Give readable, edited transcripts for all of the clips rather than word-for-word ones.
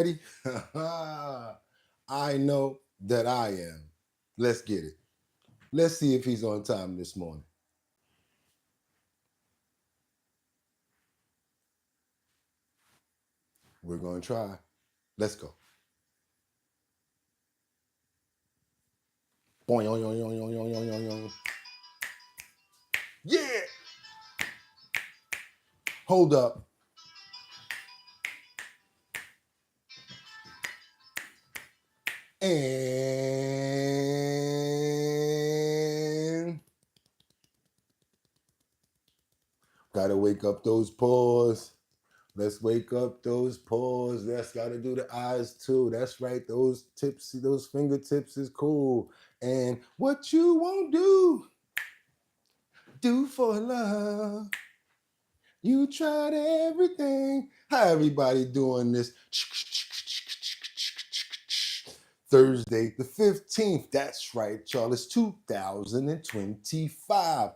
Ready? I know that I am. Let's get it. Let's see if he's on time this morning. We're going to try. Let's go. Yeah. Hold up. And gotta wake up those paws. Let's wake up those paws. That's gotta do the eyes too. That's right. Those tips, those fingertips is cool. And what you won't do for love. You tried everything. How everybody doing this? Thursday the 15th. That's right, y'all. It's 2025.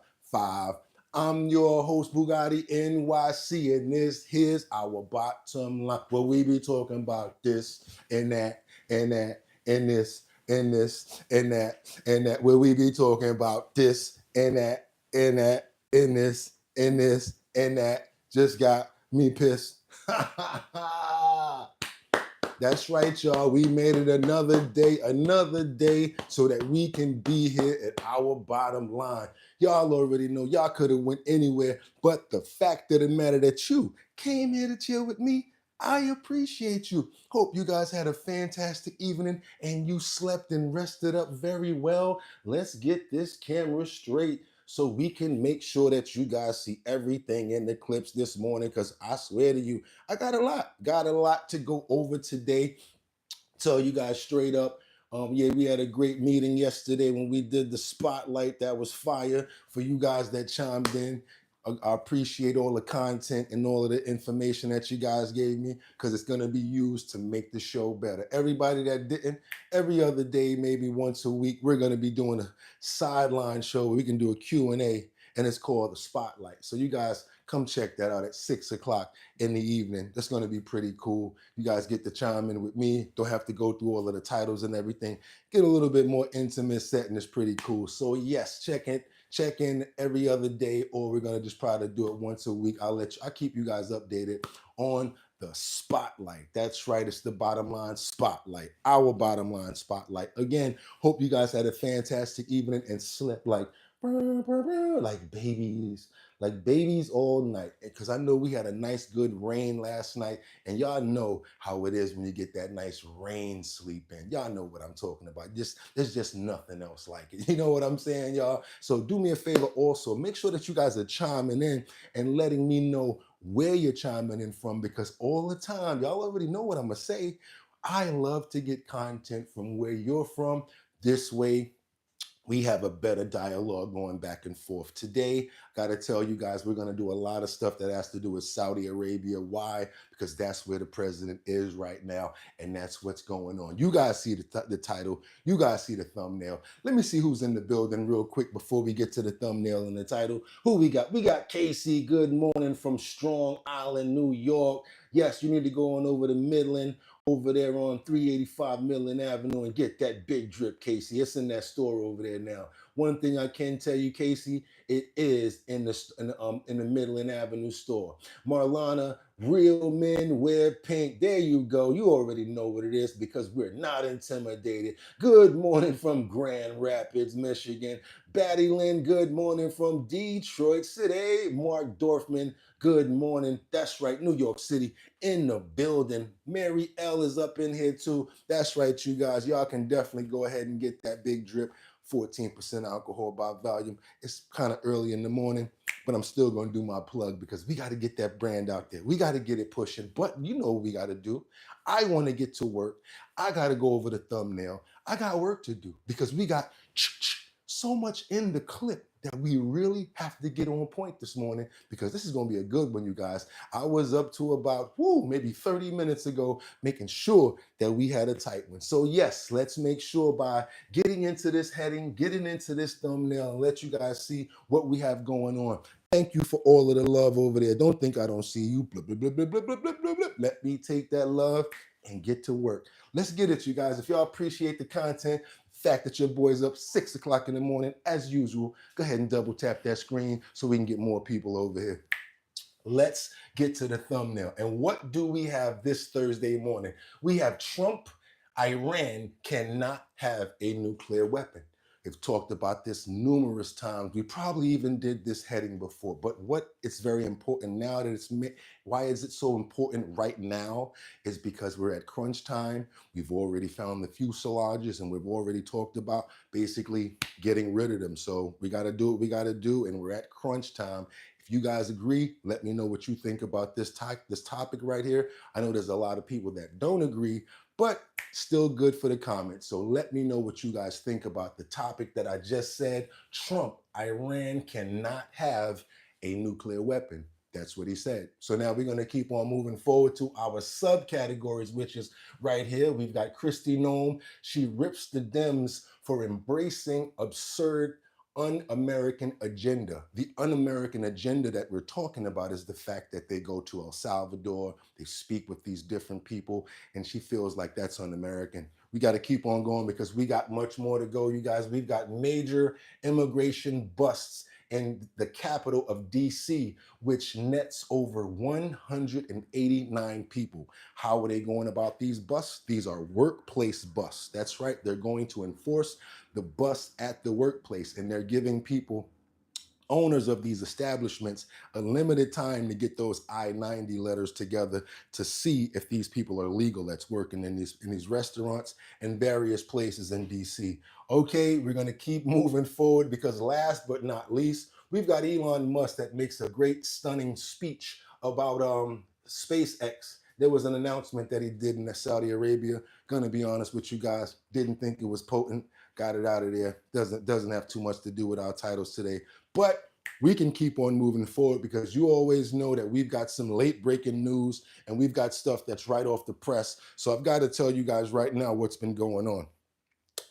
I'm your host, Bugatti NYC, and this here's our bottom line. Where we be talking about this and that and that and this and this and that and that. Where we be talking about this and that and that and this and this and that. Just got me pissed. That's right, y'all. We made it another day so that we can be here at our bottom line. Y'all already know y'all could have went anywhere, but the fact of the matter that you came here to chill with me, I appreciate you. Hope you guys had a fantastic evening and you slept and rested up very well. Let's get this camera straight so we can make sure that you guys see everything in the clips this morning, because I swear to you, I got a lot to go over today. Tell you guys straight up. Yeah, we had a great meeting yesterday when we did the spotlight. That was fire. For you guys that chimed in, I appreciate all the content and all of the information that you guys gave me, because it's going to be used to make the show better. Everybody that didn't, every other day, maybe once a week, we're going to be doing a sideline show where we can do a Q&A, and it's called the Spotlight. So you guys come check that out at 6 o'clock in the evening. That's going to be pretty cool. You guys get to chime in with me. Don't have to go through all of the titles and everything. Get a little bit more intimate setting. It's pretty cool. So yes, check in every other day, or we're going to just try to do it once a week. I'll keep you guys updated on the Spotlight. That's right. It's the bottom line spotlight. Our bottom line spotlight. Again, hope you guys had a fantastic evening and slept like babies, like babies all night. Because I know we had a nice good rain last night, and y'all know how it is when you get that nice rain sleep in. Y'all know what I'm talking about. There's just nothing else like it. You know what I'm saying, y'all? So do me a favor also. Make sure that you guys are chiming in and letting me know where you're chiming in from, because all the time, y'all already know what I'm going to say. I love to get content from where you're from. This way, we have a better dialogue going back and forth. Today, got to tell you guys, we're going to do a lot of stuff that has to do with Saudi Arabia. Why? Because that's where the president is right now, and that's what's going on. You guys see the title. You guys see the thumbnail. Let me see who's in the building real quick before we get to the thumbnail and the title. Who we got? We got Casey. Good morning from Strong Island, New York. Yes, you need to go on over to Midland, over there on 385 Midland Avenue, and get that big drip, Casey. It's in that store over there now. One thing I can tell you, Casey, it is in the Midland Avenue store. Marlana, Real Men Wear Pink. There you go. You already know what it is, because we're not intimidated. Good morning from Grand Rapids, Michigan. Batty Lynn, good morning from Detroit City. Mark Dorfman, good morning. That's right, New York City in the building. Mary L is up in here too. That's right, you guys. Y'all can definitely go ahead and get that big drip. 14% alcohol by volume. It's kind of early in the morning, but I'm still going to do my plug, because we got to get that brand out there. We got to get it pushing. But you know what we got to do. I want to get to work. I got to go over the thumbnail. I got work to do, because we got so much in the clip that we really have to get on point this morning, because this is going to be a good one, you guys. I was up to about maybe 30 minutes ago making sure that we had a tight one. So yes, let's make sure by getting into this heading, getting into this thumbnail, and let you guys see what we have going on. Thank you for all of the love over there. Don't think I don't see you. Blah, blah, blah, blah, blah, blah, blah, blah. Let me take that love and get to work. Let's get it, you guys. If y'all appreciate the content, the fact that your boy's up 6 o'clock in the morning, as usual, go ahead and double tap that screen so we can get more people over here. Let's get to the thumbnail. And what do we have this Thursday morning? We have Trump, Iran cannot have a nuclear weapon. We've talked about this numerous times. We probably even did this heading before, but what is very important now that it's why is it so important right now is because we're at crunch time. We've already found the fuselages and we've already talked about basically getting rid of them. So we got to do what we got to do, and we're at crunch time. If you guys agree, let me know what you think about this topic right here. I know there's a lot of people that don't agree, but still good for the comments. So let me know what you guys think about the topic that I just said. Trump, Iran cannot have a nuclear weapon. That's what he said. So now we're going to keep on moving forward to our subcategories, which is right here. We've got Christy Nome. She rips the Dems for embracing absurd un-American agenda. The un-American agenda that we're talking about is the fact that they go to El Salvador, they speak with these different people, and she feels like that's un-American. We got to keep on going because we got much more to go, you guys. We've got major immigration busts in the capital of DC, which nets over 189 people. How are they going about these busts? These are workplace busts. That's right. They're going to enforce the bust at the workplace, and they're giving people, owners of these establishments, a limited time to get those I-90 letters together to see if these people are legal that's working in these restaurants and various places in DC. Okay, we're going to keep moving forward because last but not least, we've got Elon Musk that makes a great, stunning speech about SpaceX. There was an announcement that he did in Saudi Arabia. Gonna be honest with you guys, didn't think it was potent. Got it out of there. Doesn't have too much to do with our titles today. But we can keep on moving forward because you always know that we've got some late breaking news and we've got stuff that's right off the press. So I've got to tell you guys right now what's been going on.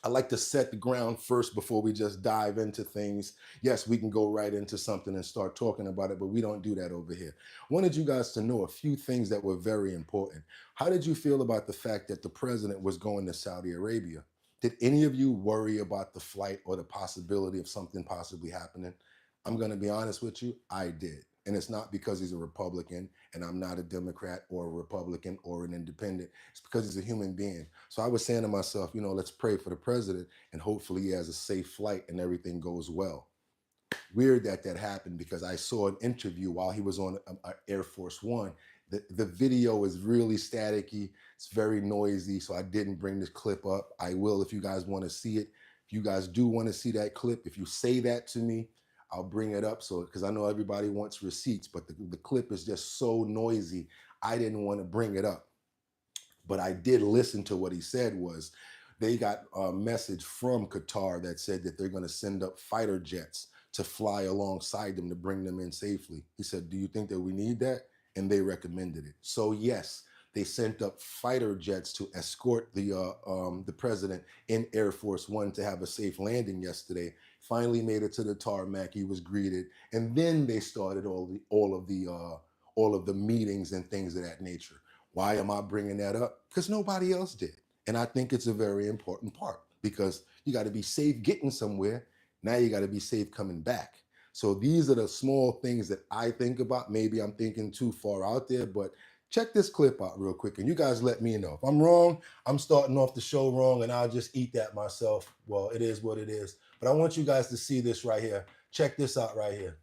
I like to set the ground first before we just dive into things. Yes, we can go right into something and start talking about it, but we don't do that over here. I wanted you guys to know a few things that were very important. How did you feel about the fact that the president was going to Saudi Arabia? Did any of you worry about the flight or the possibility of something possibly happening? I'm going to be honest with you, I did. And it's not because he's a Republican and I'm not a Democrat or a Republican or an independent. It's because he's a human being. So I was saying to myself, you know, let's pray for the president and hopefully he has a safe flight and everything goes well. Weird that that happened because I saw an interview while he was on Air Force One. The video is really staticky. It's very noisy. So I didn't bring this clip up. I will if you guys want to see it. If you guys do want to see that clip, if you say that to me, I'll bring it up. So, because I know everybody wants receipts, but the clip is just so noisy. I didn't want to bring it up, but I did listen to what he said was they got a message from Qatar that said that they're going to send up fighter jets to fly alongside them to bring them in safely. He said, do you think that we need that? And they recommended it. So yes, they sent up fighter jets to escort the president in Air Force One to have a safe landing yesterday. Finally made it to the tarmac. He was greeted, and then they started all of the meetings and things of that nature. Why am I bringing that up? Because nobody else did, and I think it's a very important part because you got to be safe getting somewhere. Now you got to be safe coming back. So these are the small things that I think about. Maybe I'm thinking too far out there, but check this clip out real quick and you guys let me know. If I'm wrong, I'm starting off the show wrong and I'll just eat that myself. Well, it is what it is. But I want you guys to see this right here. Check this out right here.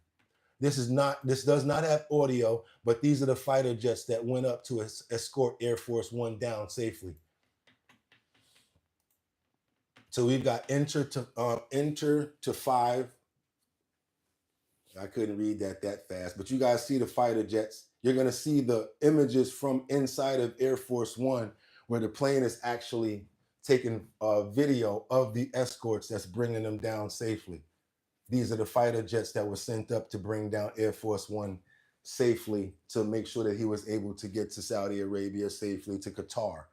This does not have audio, but these are the fighter jets that went up to escort Air Force One down safely. So we've got enter to 5. I couldn't read that fast, but you guys see the fighter jets. You're going to see the images from inside of Air Force One where the plane is actually taking a video of the escorts that's bringing them down safely. These are the fighter jets that were sent up to bring down Air Force One safely to make sure that he was able to get to Saudi Arabia safely, to Qatar.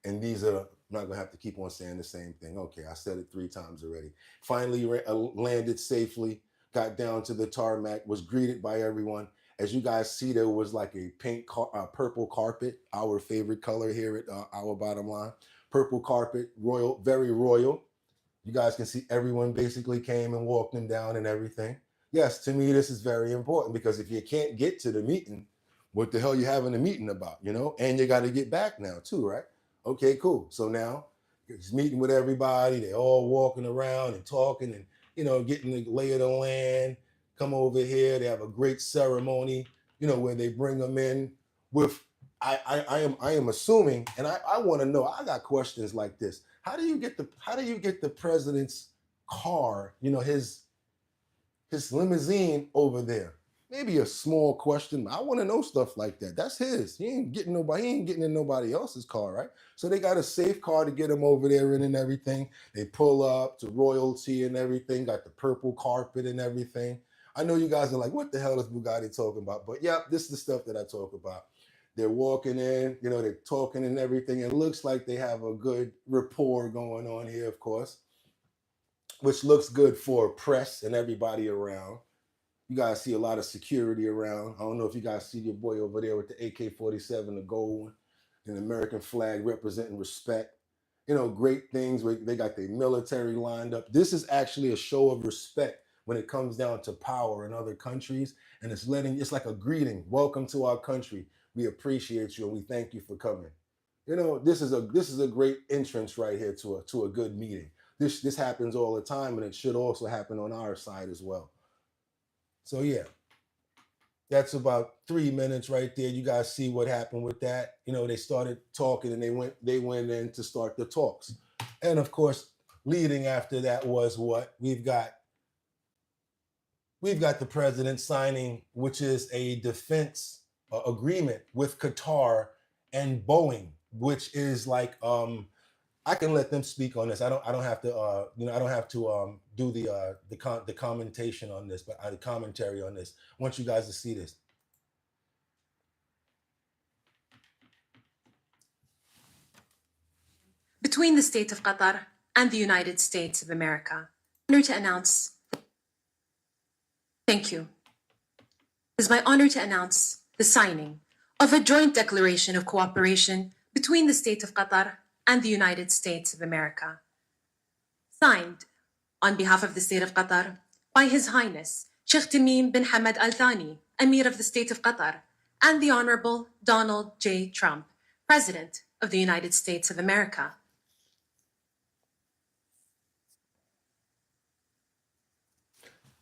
And these are, I'm not going to have to keep on saying the same thing. Okay, I said it 3 times already. Finally landed safely, got down to the tarmac, was greeted by everyone. As you guys see, there was like a purple carpet, our favorite color here at our bottom line. Purple carpet, royal, very royal. You guys can see everyone basically came and walked them down and everything. Yes, to me, this is very important because if you can't get to the meeting, what the hell you having a meeting about, you know? And you got to get back now too, right? Okay, cool. So now he's meeting with everybody. They're all walking around and talking and, you know, getting the lay of the land. Come over here. They have a great ceremony, you know, where they bring them in with, I am assuming, and I want to know, I got questions like this. How do you get the president's car, you know, his limousine over there? Maybe a small question. I want to know stuff like that. That's his. He ain't getting in nobody else's car, right? So they got a safe car to get him over there in and everything. They pull up to royalty and everything, got the purple carpet and everything. I know you guys are like, what the hell is Bugatti talking about? But yeah, this is the stuff that I talk about. They're walking in, you know, they're talking and everything. It looks like they have a good rapport going on here, of course, which looks good for press and everybody around. You guys see a lot of security around. I don't know if you guys see your boy over there with the AK-47, the gold, and the American flag representing respect. You know, great things. They got their military lined up. This is actually a show of respect when it comes down to power in other countries. And it's like a greeting. Welcome to our country. We appreciate you and we thank you for coming. You know, this is a great entrance right here to a good meeting. This happens all the time, and it should also happen on our side as well. So yeah, that's about 3 minutes right there. You guys see what happened with that. You know, they started talking and they went in to start the talks. And of course, leading after that was what we've got the president signing, which is a defense agreement with Qatar and Boeing, which is like I can let them speak on this. I don't have to I don't have to do the commentation on this, but the commentary on this. I want you guys to see this. Between the state of Qatar and the United States of America, I'm honored to announce. Thank you. It is my honor to announce the signing of a joint declaration of cooperation between the state of Qatar and the United States of America. Signed on behalf of the state of Qatar by His Highness Sheikh Tamim bin Hamad Al Thani, Emir of the state of Qatar, and the Honorable Donald J. Trump, President of the United States of America.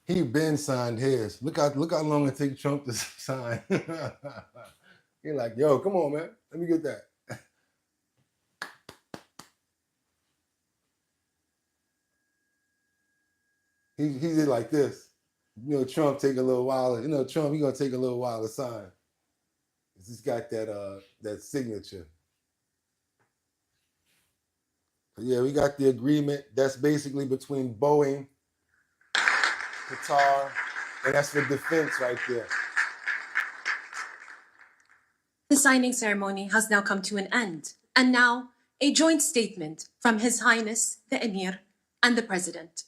He been signed his. Look how long it takes Trump to sign. He like, yo, come on, man. Let me get that. He did like this. You know, Trump take a little while. You know, Trump, he gonna take a little while to sign. He's got that signature. But yeah, we got the agreement. That's basically between Boeing, Qatar, and that's for defense right there. The signing ceremony has now come to an end, and now a joint statement from His Highness the Emir and the President.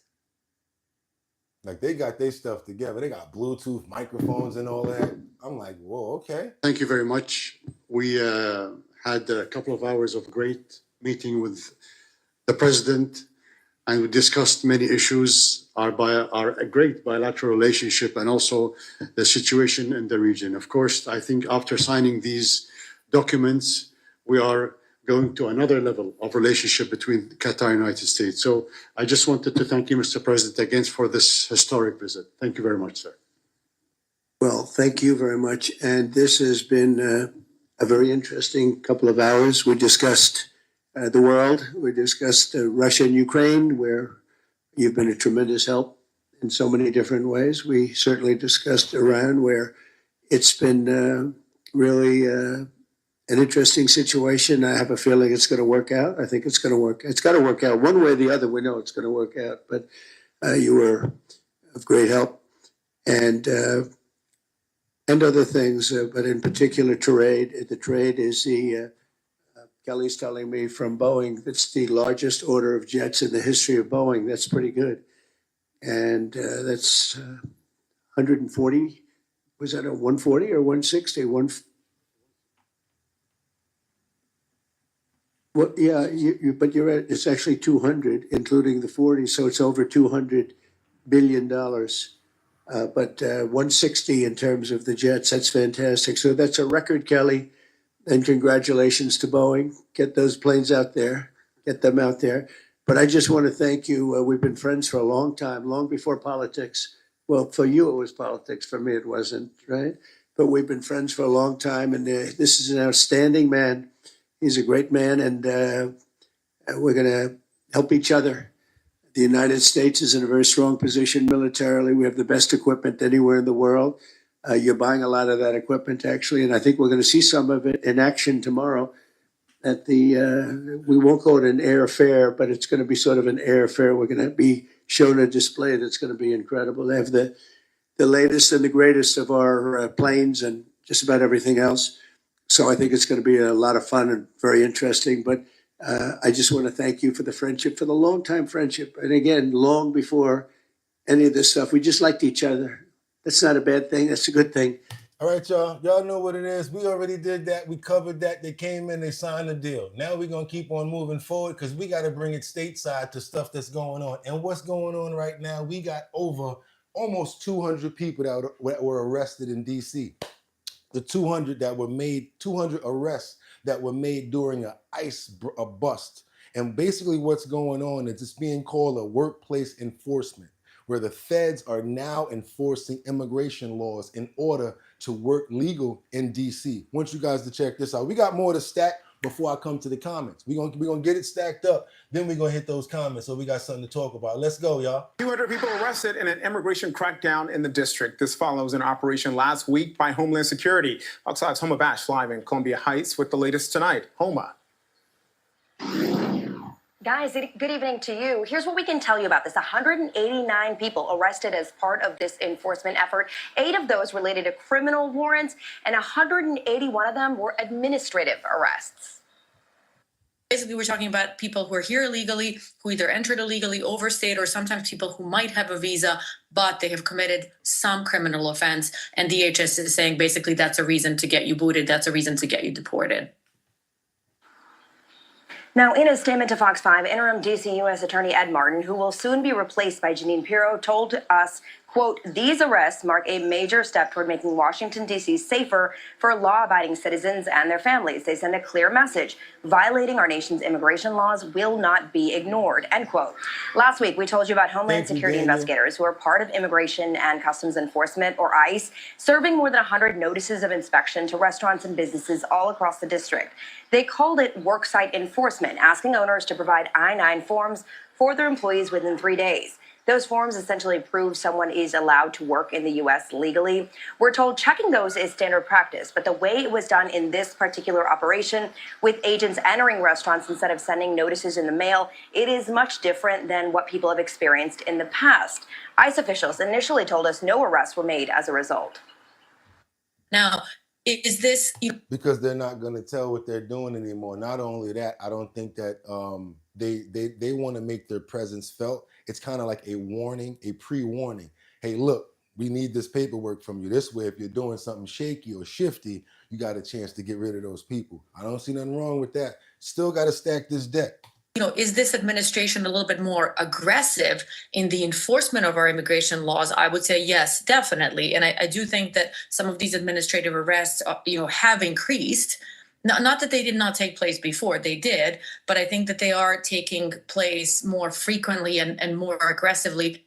Like they got their stuff together. They got Bluetooth microphones and all that. I'm like, whoa, okay. Thank you very much. We had a couple of hours of great meeting with the President, and we discussed many issues, our great bilateral relationship, and also the situation in the region. Of course, I think after signing these documents, we are going to another level of relationship between Qatar and the United States. So I just wanted to thank you, Mr. President, again for this historic visit. Thank you very much, sir. Well, thank you very much. And this has been a very interesting couple of hours. We discussed the world. We discussed Russia and Ukraine, where you've been a tremendous help in so many different ways. We certainly discussed Iran, where it's been really an interesting situation. I have a feeling it's going to work out. I think it's going to work. It's got to work out one way or the other. We know it's going to work out. But you were of great help, and other things. But in particular, trade. The trade is Kelly's telling me from Boeing, that's the largest order of jets in the history of Boeing. That's pretty good, and that's 140 Was that a 140 or 160? Well, yeah, but you're right. It's actually 200, including the 40, so it's over $200 billion. But 160 in terms of the jets, that's fantastic. So that's a record, Kelly. And congratulations to Boeing. Get those planes out there, get them out there. But I just want to thank you. We've been friends for a long time, long before politics. Well, for you, it was politics. For me, it wasn't, right? But we've been friends for a long time. And this is an outstanding man. He's a great man. And we're going to help each other. The United States is in a very strong position militarily. We have the best equipment anywhere in the world. You're buying a lot of that equipment, actually, and I think we're going to see some of it in action tomorrow. At the we won't call it an air fair, but it's going to be sort of an air fair. We're going to be shown a display that's going to be incredible. They have the latest and the greatest of our planes and just about everything else. So I think it's going to be a lot of fun and very interesting. But I just want to thank you for the friendship, for the long time friendship, and again, long before any of this stuff, we just liked each other. That's not a bad thing. That's a good thing. All right, y'all. Y'all know what it is. We already did that. We covered that. They came in, they signed the deal. Now we're going to keep on moving forward because we got to bring it stateside to stuff that's going on. And what's going on right now, we got over almost 200 people that were arrested in D.C. The 200 that were made, 200 arrests that were made during a bust. And basically what's going on is it's being called a workplace enforcement, where the feds are now enforcing immigration laws in order to work legal in DC. I want you guys to check this out. We got more to stack before I come to the comments. We're gonna get it stacked up, then we're gonna hit those comments, so we got something to talk about. Let's go, y'all. 200 people arrested in an immigration crackdown in the district. This follows an operation last week by Homeland Security. Outside's Homa Bash live in Columbia Heights with the latest tonight. Homa. Guys, good evening to you. Here's what we can tell you about this. 189 people arrested as part of this enforcement effort. 8 of those related to criminal warrants, and 181 of them were administrative arrests. Basically, we're talking about people who are here illegally, who either entered illegally, overstayed, or sometimes people who might have a visa, but they have committed some criminal offense. And DHS is saying basically that's a reason to get you booted. That's a reason to get you deported. Now, in a statement to Fox 5, interim D.C. U.S. Attorney Ed Martin, who will soon be replaced by Jeanine Pirro, told us, quote, "These arrests mark a major step toward making Washington, D.C. safer for law-abiding citizens and their families. They send a clear message. Violating our nation's immigration laws will not be ignored," end quote. Last week, we told you about Homeland Security investigators who are part of Immigration and Customs Enforcement, or ICE, serving more than 100 notices of inspection to restaurants and businesses all across the district. They called it worksite enforcement, asking owners to provide I-9 forms for their employees within 3 days. Those forms essentially prove someone is allowed to work in the U.S. legally. We're told checking those is standard practice, but the way it was done in this particular operation, with agents entering restaurants instead of sending notices in the mail, it is much different than what people have experienced in the past. ICE officials initially told us no arrests were made as a result. Now, is this... Because they're not going to tell what they're doing anymore. Not only that, I don't think that they want to make their presence felt. It's kind of like a warning, a pre-warning. Hey, look, we need this paperwork from you. This way, if you're doing something shaky or shifty, you got a chance to get rid of those people. I don't see nothing wrong with that. Still got to stack this deck. You know, is this administration a little bit more aggressive in the enforcement of our immigration laws? I would say yes, definitely. And I do think that some of these administrative arrests, have increased. Not that they did not take place before, they did, but I think that they are taking place more frequently and more aggressively.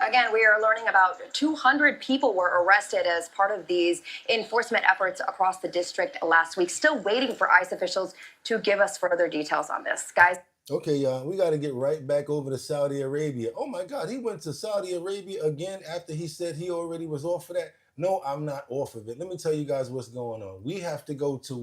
Again, we are learning about 200 people were arrested as part of these enforcement efforts across the district last week. Still waiting for ICE officials to give us further details on this. Guys. Okay, y'all, we got to get right back over to Saudi Arabia. Oh, my God, he went to Saudi Arabia again after he said he already was off of that. No, I'm not off of it. Let me tell you guys what's going on. We have to go to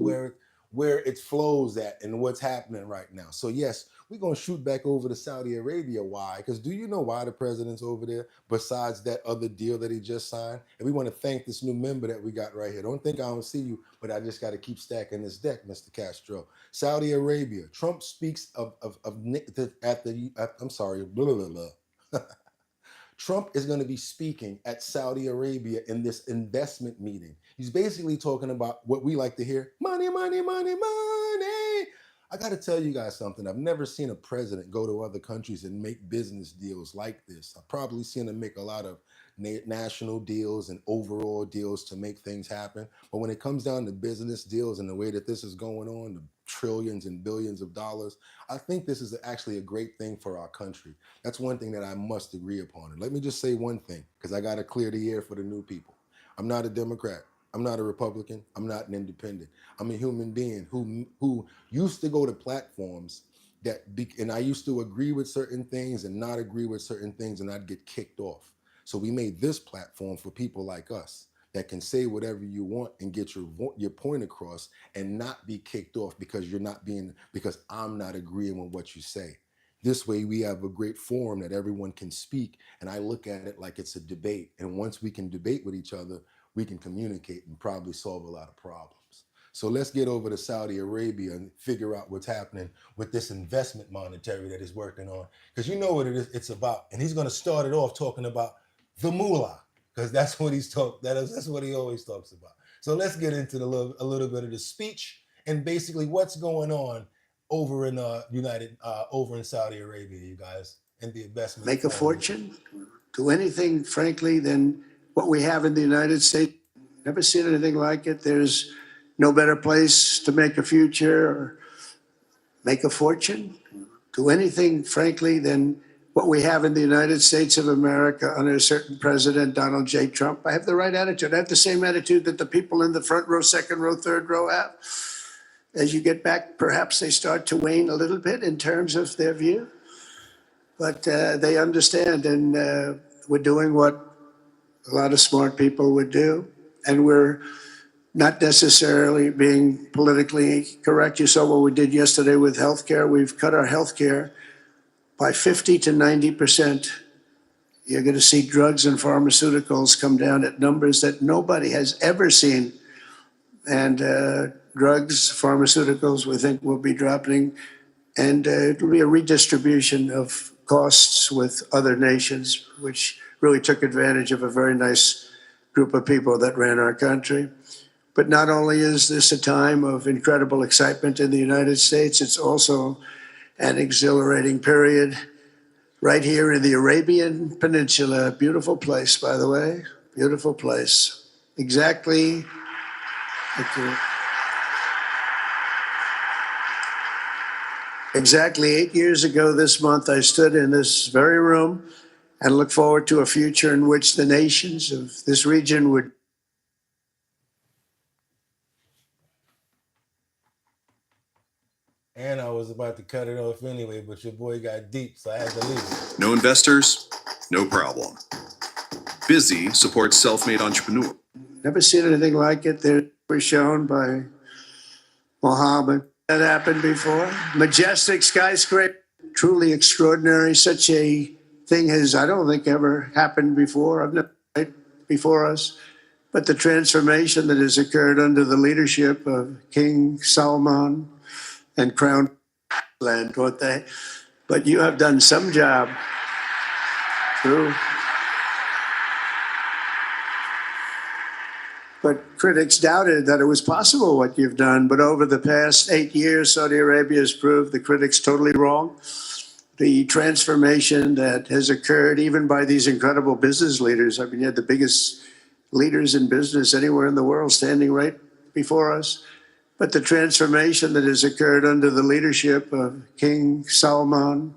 where it flows at and what's happening right now. So, yes, we're going to shoot back over to Saudi Arabia. Why? Because do you know why the president's over there besides that other deal that he just signed? And we want to thank this new member that we got right here. Don't think I don't see you, but I just got to keep stacking this deck, Mr. Castro. Saudi Arabia. Trump speaks Trump is going to be speaking at Saudi Arabia in this investment meeting. He's basically talking about what we like to hear: money, money, money, money. I got to tell you guys something. I've never seen a president go to other countries and make business deals like this. I've probably seen him make a lot of national deals and overall deals to make things happen. But when it comes down to business deals and the way that this is going on, the trillions and billions of dollars, I think this is actually a great thing for our country. That's one thing that I must agree upon. And let me just say one thing, because I got to clear the air for the new people. I'm not a Democrat. I'm not a Republican. I'm not an independent. I'm a human being who used to go to platforms and I used to agree with certain things and not agree with certain things, and I'd get kicked off. So we made this platform for people like us that can say whatever you want and get your point across and not be kicked off because I'm not agreeing with what you say. This way we have a great forum that everyone can speak, and I look at it like it's a debate. And once we can debate with each other, we can communicate and probably solve a lot of problems. So let's get over to Saudi Arabia and figure out what's happening with this investment monetary that he's working on. Because you know what it's about. And he's going to start it off talking about the moolah, because that's what that's what he always talks about. So let's get into a little bit of the speech and basically what's going on over in over in Saudi Arabia, you guys, and the investment. Make a fortune, do anything, frankly, than what we have in the United States. Never seen anything like it. There's no better place to make a future or make a fortune, do anything, frankly, than what we have in the United States of America under a certain president, Donald J. Trump. I have the right attitude. I have the same attitude that the people in the front row, second row, third row have. As you get back, perhaps they start to wane a little bit in terms of their view. But they understand, and we're doing what a lot of smart people would do. And we're not necessarily being politically correct. You saw what we did yesterday with healthcare. We've cut our healthcare by 50 to 90%. You're going to see drugs and pharmaceuticals come down at numbers that nobody has ever seen. And drugs, pharmaceuticals, we think will be dropping. And it'll be a redistribution of costs with other nations, which really took advantage of a very nice group of people that ran our country. But not only is this a time of incredible excitement in the United States, it's also an exhilarating period right here in the Arabian Peninsula. Beautiful place, by the way, beautiful place. Exactly 8 years ago this month, I stood in this very room and looked forward to a future in which the nations of this region would. And I was about to cut it off anyway, but your boy got deep, so I had to leave it. No investors? No problem. Busy supports self-made entrepreneurs. Never seen anything like it. They were shown by Mohammed. That happened before. Majestic skyscraper, truly extraordinary. Such a thing has, I don't think, ever happened before. I've never before us. But the transformation that has occurred under the leadership of King Salman and Crown Land, but you have done some job. True. But critics doubted that it was possible what you've done. But over the past 8 years, Saudi Arabia has proved the critics totally wrong. The transformation that has occurred, even by these incredible business leaders. I mean, you had the biggest leaders in business anywhere in the world standing right before us. But the transformation that has occurred under the leadership of King Salman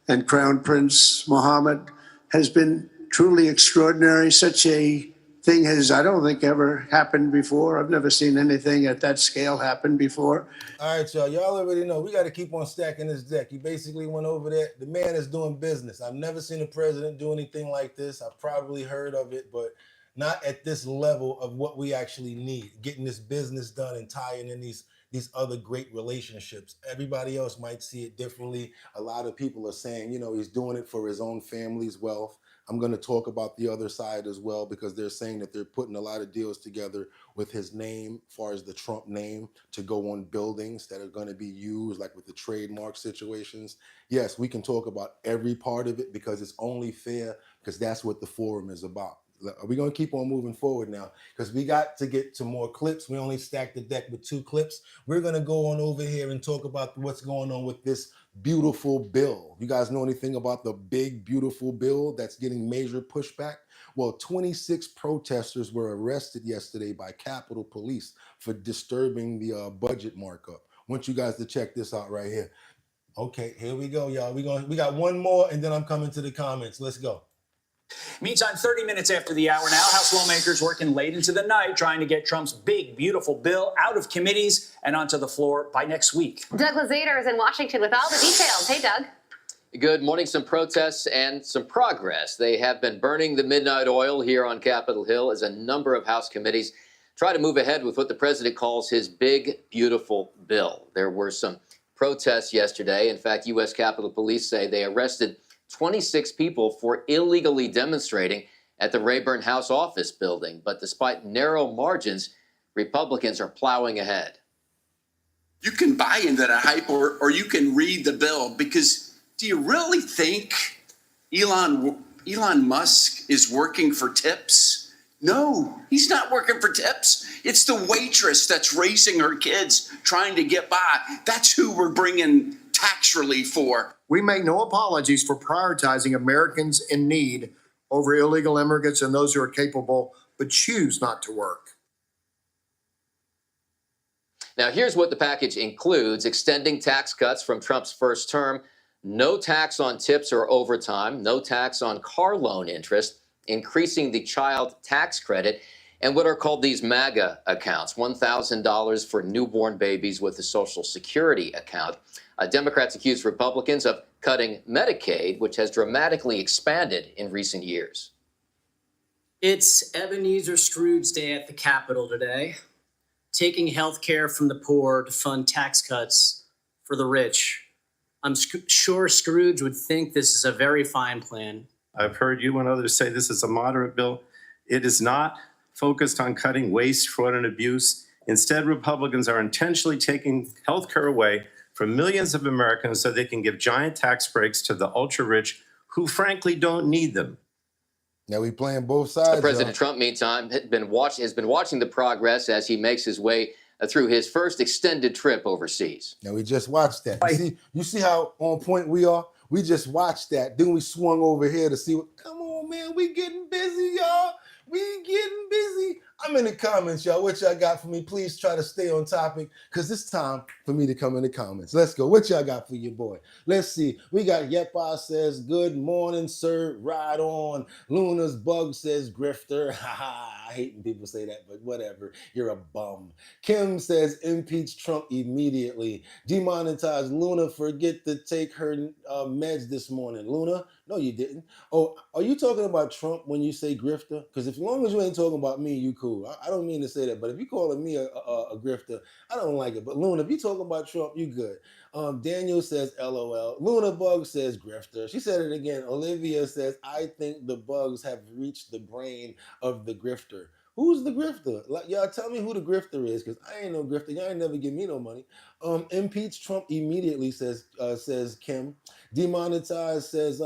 and Crown Prince Mohammed has been truly extraordinary. Such a thing has, I don't think, ever happened before. I've never seen anything at that scale happen before. All right, y'all. Y'all already know we got to keep on stacking this deck. He basically went over there. The man is doing business. I've never seen a president do anything like this. I've probably heard of it, but not at this level of what we actually need. Getting this business done and tying in these other great relationships. Everybody else might see it differently. A lot of people are saying, he's doing it for his own family's wealth. I'm going to talk about the other side as well, because they're saying that they're putting a lot of deals together with his name, as far as the Trump name, to go on buildings that are going to be used, like with the trademark situations. Yes, we can talk about every part of it, because it's only fair because that's what the forum is about. We're going to keep on moving forward now because we got to get to more clips. We only stacked the deck with 2 clips. We're going to go on over here and talk about what's going on with this beautiful bill. You guys know anything about the big, beautiful bill that's getting major pushback? Well, 26 protesters were arrested yesterday by Capitol Police for disturbing the budget markup. I want you guys to check this out right here. Okay, here we go, y'all. We got one more, and then I'm coming to the comments. Let's go. Meantime, 30 minutes after the hour now, House lawmakers working late into the night trying to get Trump's big, beautiful bill out of committees and onto the floor by next week. Doug Lazader is in Washington with all the details. Hey, Doug. Good morning. Some protests and some progress. They have been burning the midnight oil here on Capitol Hill as a number of House committees try to move ahead with what the president calls his big, beautiful bill. There were some protests yesterday. In fact, U.S. Capitol Police say they arrested 26 people for illegally demonstrating at the Rayburn House office building. But despite narrow margins, Republicans are plowing ahead. You can buy into the hype or you can read the bill, because do you really think Elon Musk is working for tips? No, he's not working for tips. It's the waitress that's raising her kids trying to get by. That's who we're bringing tax relief for. We make no apologies for prioritizing Americans in need over illegal immigrants and those who are capable but choose not to work. Now, here's what the package includes: extending tax cuts from Trump's first term, no tax on tips or overtime, no tax on car loan interest, increasing the child tax credit, and what are called these MAGA accounts, $1,000 for newborn babies with a Social Security account. Democrats accuse Republicans of cutting Medicaid, which has dramatically expanded in recent years. It's Ebenezer Scrooge Day at the Capitol today, taking health care from the poor to fund tax cuts for the rich. I'm sure Scrooge would think this is a very fine plan. I've heard you and others say this is a moderate bill. It is not focused on cutting waste, fraud, and abuse. Instead, Republicans are intentionally taking health care away from millions of Americans so they can give giant tax breaks to the ultra-rich who frankly don't need them. Now we playing both sides. President Trump, meantime, has been watching the progress as he makes his way through his first extended trip overseas. Now we just watched that. You see how on point we are? We just watched that. Then we swung over here to see what, come on, man, we getting busy, y'all. We getting busy. I'm in the comments, y'all. What y'all got for me? Please try to stay on topic, because it's time for me to come in the comments. Let's go. What y'all got for your boy? Let's see. We got Yepa says, good morning, sir. Ride on. Luna's Bug says, grifter. I hate when people say that, but whatever. You're a bum. Kim says, impeach Trump immediately. Demonetize Luna. Forget to take her meds this morning. Luna? No, you didn't. Oh, are you talking about Trump when you say grifter? Because as long as you ain't talking about me, you cool. I don't mean to say that, but if you calling me a grifter, I don't like it. But Luna, if you talking about Trump, you good. Daniel says, LOL. Luna Bug says, grifter. She said it again. Olivia says, I think the bugs have reached the brain of the grifter. Who's the grifter? Like, y'all tell me who the grifter is, because I ain't no grifter. Y'all ain't never give me no money. Impeach Trump immediately, says Kim. Demonetize says,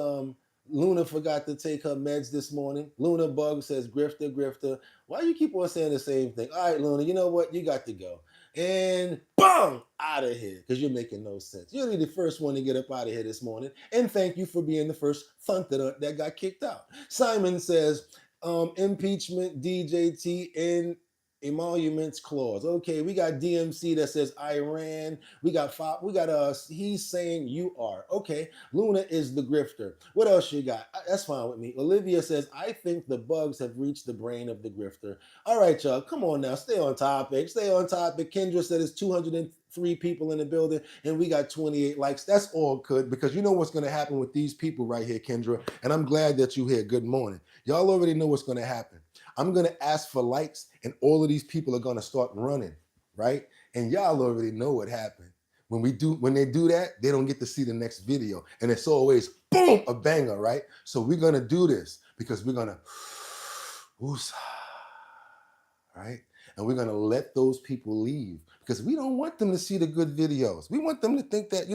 Luna forgot to take her meds this morning. Luna Bug says, grifter, grifter. Why you keep on saying the same thing? All right, Luna, you know what? You got to go. And boom, out of here, because you're making no sense. You're the first one to get up out of here this morning. And thank you for being the first thunter that got kicked out. Simon says, impeachment, DJT, and emoluments clause. Okay, we got DMC that says Iran. We got he's saying you are. Okay, Luna is the grifter. What else you got? That's fine with me. Olivia says, I think the bugs have reached the brain of the grifter. All right, y'all, come on now, stay on topic. Stay on topic. Kendra said it's 203 people in the building and we got 28 likes. That's all good, because you know what's going to happen with these people right here, Kendra, and I'm glad that you're here. Good morning. Y'all already know what's going to happen. I'm going to ask for likes and all of these people are going to start running, right? And y'all already know what happened. When they do that, they don't get to see the next video. And it's always, boom, a banger, right? So we're going to do this because we're going to, right? And we're going to let those people leave because we don't want them to see the good videos. We want them to think that,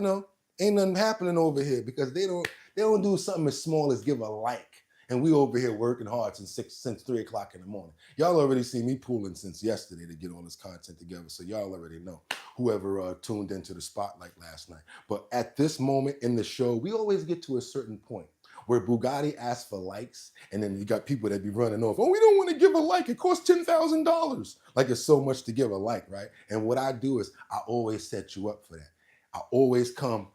ain't nothing happening over here, because they don't do something as small as give a like. And we over here working hard since 3 o'clock in the morning. Y'all already see me pooling since yesterday to get all this content together. So y'all already know, whoever tuned into the spotlight last night. But at this moment in the show, we always get to a certain point where Bugatti asks for likes, and then you got people that be running off. Oh, we don't want to give a like. It costs $10,000. Like it's so much to give a like, right? And what I do is I always set you up for that. I always come,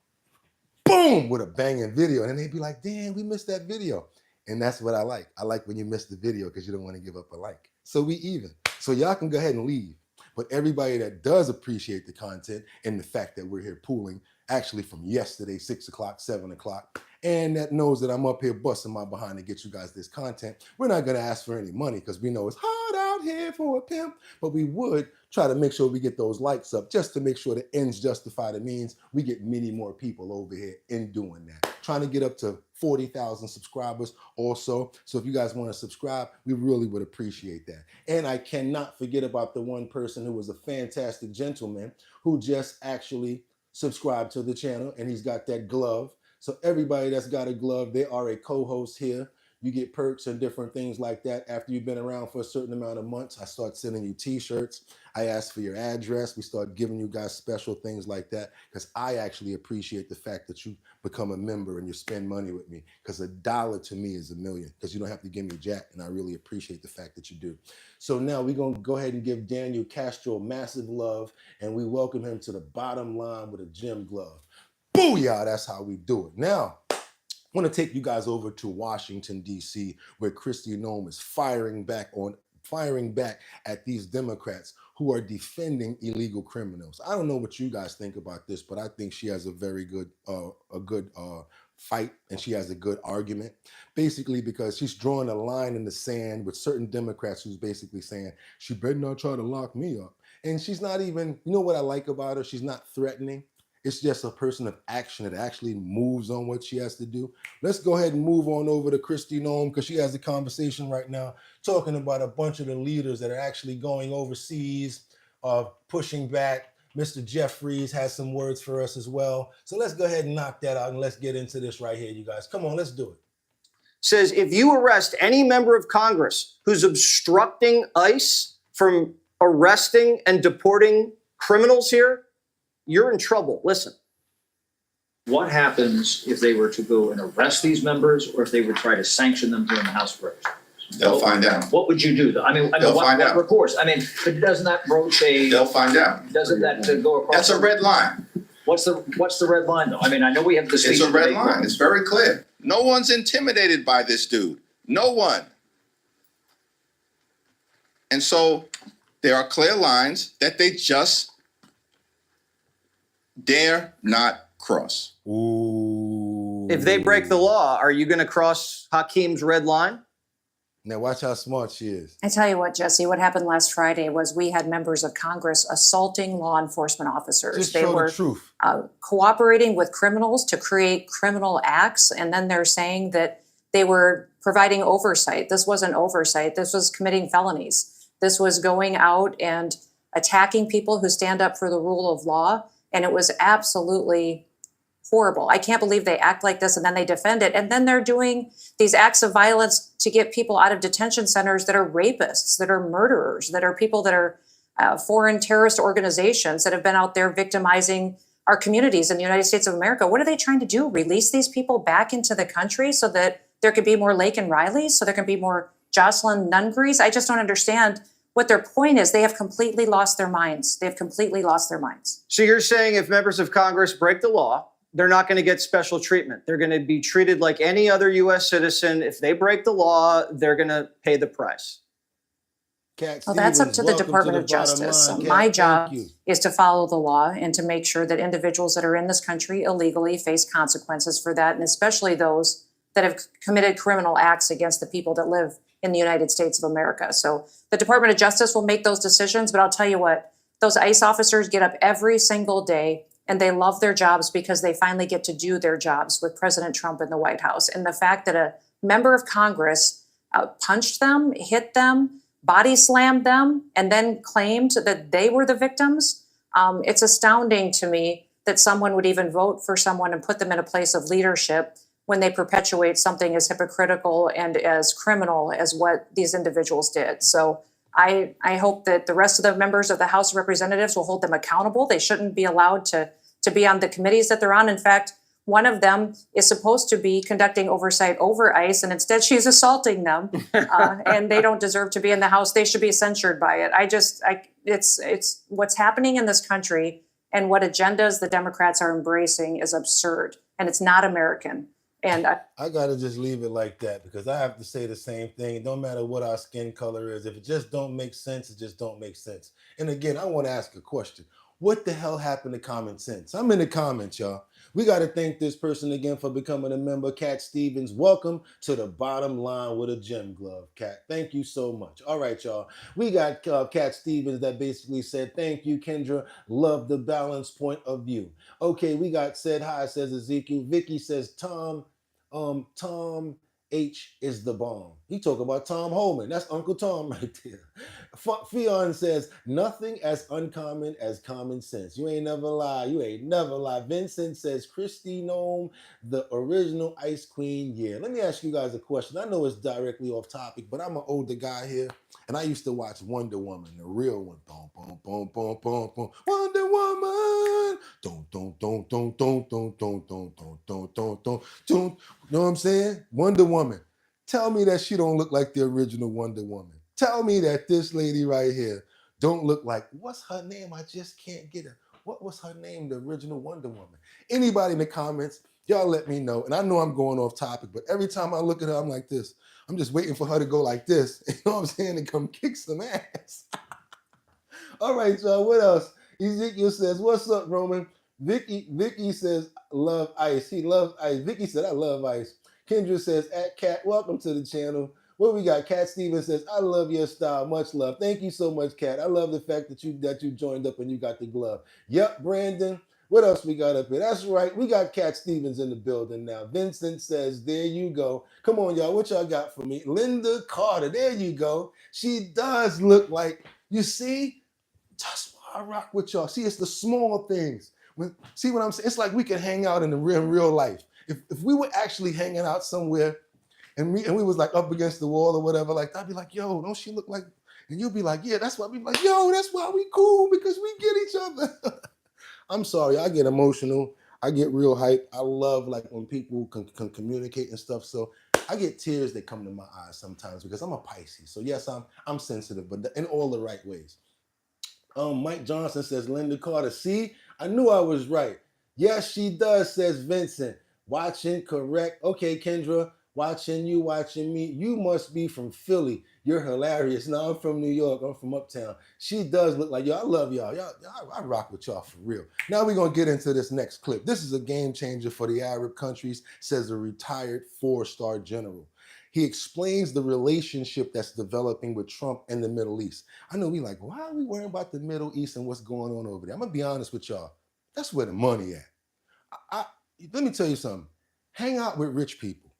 boom, with a banging video. And then they be like, damn, we missed that video. And that's what I like. I like when you miss the video because you don't want to give up a like. So we even. So y'all can go ahead and leave. But everybody that does appreciate the content and the fact that we're here pooling, actually from yesterday, 6 o'clock, 7 o'clock, and that knows that I'm up here busting my behind to get you guys this content, we're not going to ask for any money because we know it's hard out here for a pimp, but we would try to make sure we get those likes up just to make sure the ends justify the means. We get many more people over here in doing that. Trying to get up to 40,000 subscribers also. So if you guys want to subscribe, we really would appreciate that. And I cannot forget about the one person who was a fantastic gentleman who just actually subscribed to the channel, and he's got that glove. So everybody that's got a glove, they are a co-host here. You get perks and different things like that. After you've been around for a certain amount of months, I start sending you t-shirts. I ask for your address. We start giving you guys special things like that because I actually appreciate the fact that you become a member and you spend money with me, because $1 to me is $1 million, because you don't have to give me jack, and I really appreciate the fact that you do. So now we're going to go ahead and give Daniel Castro massive love, and we welcome him to the bottom line with a gym glove. Booyah, that's how we do it. Now, I want to take you guys over to Washington, D.C., where Christy Nome is firing back at these Democrats who are defending illegal criminals. I don't know what you guys think about this, but I think she has a very good fight, and she has a good argument, basically because she's drawing a line in the sand with certain Democrats who's basically saying she better not try to lock me up. And she's not even, you know what I like about her? She's not threatening. It's just a person of action that actually moves on what she has to do. Let's go ahead and move on over to Christy Nome, because she has a conversation right now talking about a bunch of the leaders that are actually going overseas, pushing back. Mr. Jeffries has some words for us as well. So let's go ahead and knock that out, and let's get into this right here, you guys. Come on, let's do it. Says if you arrest any member of Congress who's obstructing ICE from arresting and deporting criminals here, you're in trouble. Listen. What happens if they were to go and arrest these members, or if they would try to sanction them during the House of Representatives? They'll find out. What would you do? I mean, what recourse? I mean, but doesn't that broach a? They'll find out. Doesn't that go across? That's a red line. What's the red line, though? I mean, I know we have the. It's a red line. It's very clear. No one's intimidated by this dude. No one. And so there are clear lines that they just dare not cross. Ooh. If they break the law, are you going to cross Hakeem's red line? Now watch how smart she is. I tell you what, Jesse, what happened last Friday was we had members of Congress assaulting law enforcement officers. Just they show were the truth. Cooperating with criminals to create criminal acts, and then they're saying that they were providing oversight. This wasn't oversight. This was committing felonies. This was going out and attacking people who stand up for the rule of law, and it was absolutely horrible. I can't believe they act like this and then they defend it. And then they're doing these acts of violence to get people out of detention centers that are rapists, that are murderers, that are people that are foreign terrorist organizations that have been out there victimizing our communities in the United States of America. What are they trying to do? Release these people back into the country so that there could be more Lake and Rileys, so there can be more Jocelyn Nungries? I just don't understand what their point is. They have completely lost their minds. They've completely lost their minds. So you're saying if members of Congress break the law, they're not going to get special treatment. They're going to be treated like any other U.S. citizen. If they break the law, they're going to pay the price. Well, that's up to the Department of Justice. My job is to follow the law and to make sure that individuals that are in this country illegally face consequences for that, and especially those that have committed criminal acts against the people that live in the United States of America. So the Department of Justice will make those decisions, but I'll tell you what, those ICE officers get up every single day and they love their jobs because they finally get to do their jobs with President Trump in the White House. And the fact that a member of Congress punched them, hit them, body slammed them, and then claimed that they were the victims, it's astounding to me that someone would even vote for someone and put them in a place of leadership when they perpetuate something as hypocritical and as criminal as what these individuals did. So I hope that the rest of the members of the House of Representatives will hold them accountable. They shouldn't be allowed to be on the committees that they're on. In fact, one of them is supposed to be conducting oversight over ICE, and instead she's assaulting them, and they don't deserve to be in the House. They should be censured by it. It's what's happening in this country and what agendas the Democrats are embracing is absurd, and it's not American. And I gotta just leave it like that because I have to say the same thing. It don't matter what our skin color is. If it just don't make sense, it just don't make sense. And again, I want to ask a question. What the hell happened to common sense? I'm in the comments, y'all. We got to thank this person again for becoming a member. Cat Stevens, welcome to the bottom line with a gym glove, Cat. Thank you so much. All right, y'all. We got Cat Stevens that basically said, thank you, Kendra. Love the balanced point of view. Okay, we got said hi, says Ezekiel. Vicky says, Tom H is the bomb. He talk about Tom Holman. That's Uncle Tom right there. Fionn says, nothing as uncommon as common sense. You ain't never lie. You ain't never lie. Vincent says, Christy Nome, the original Ice Queen. Yeah, let me ask you guys a question. I know it's directly off topic, but I'm an older guy here, and I used to watch Wonder Woman, the real one. Boom, boom, boom, boom, boom, boom. Wonder Woman. Don't, don't, don't, don't, don't, don't, don't, don't, don't, don't, don't, don't. You know what I'm saying? Wonder Woman. Tell me that she don't look like the original Wonder Woman. Tell me that this lady right here don't look like, what's her name? I just can't get her. What was her name, the original Wonder Woman? Anybody in the comments, y'all let me know. And I know I'm going off topic, but every time I look at her, I'm like this. I'm just waiting for her to go like this. You know what I'm saying? And come kick some ass. All right, y'all, what else? Ezekiel says, what's up, Roman? Vicky says, love ice. He loves ice. Vicky said, I love ice. Kendra says, at Cat, welcome to the channel. What we got? Cat Stevens says, I love your style. Much love. Thank you so much, Cat. I love the fact that you joined up and you got the glove. Yep, Brandon. What else we got up here? That's right. We got Cat Stevens in the building now. Vincent says, there you go. Come on, y'all. What y'all got for me? Linda Carter. There you go. She does look like, you see? That's why I rock with y'all. See, it's the small things. See what I'm saying? It's like we can hang out in the real life. If we were actually hanging out somewhere and we was like up against the wall or whatever, like I'd be like, yo, don't she look like, and you'll be like, yeah, that's why we like, yo, that's why we cool, because we get each other. I'm sorry, I get emotional. I get real hype. I love like when people can communicate and stuff. So I get tears that come to my eyes sometimes because I'm a Pisces. So yes, I'm sensitive, but in all the right ways. Mike Johnson says, Linda Carter. See, I knew I was right. Yes, she does, says Vincent. Watching, correct. Okay, Kendra, watching you, watching me. You must be from Philly. You're hilarious. No, I'm from New York. I'm from Uptown. She does look like y'all. I love y'all. I rock with y'all for real. Now we're going to get into this next clip. This is a game changer for the Arab countries, says a retired 4-star general. He explains the relationship that's developing with Trump and the Middle East. I know we like, why are we worrying about the Middle East and what's going on over there? I'm going to be honest with y'all. That's where the money at. Let me tell you something. Hang out with rich people.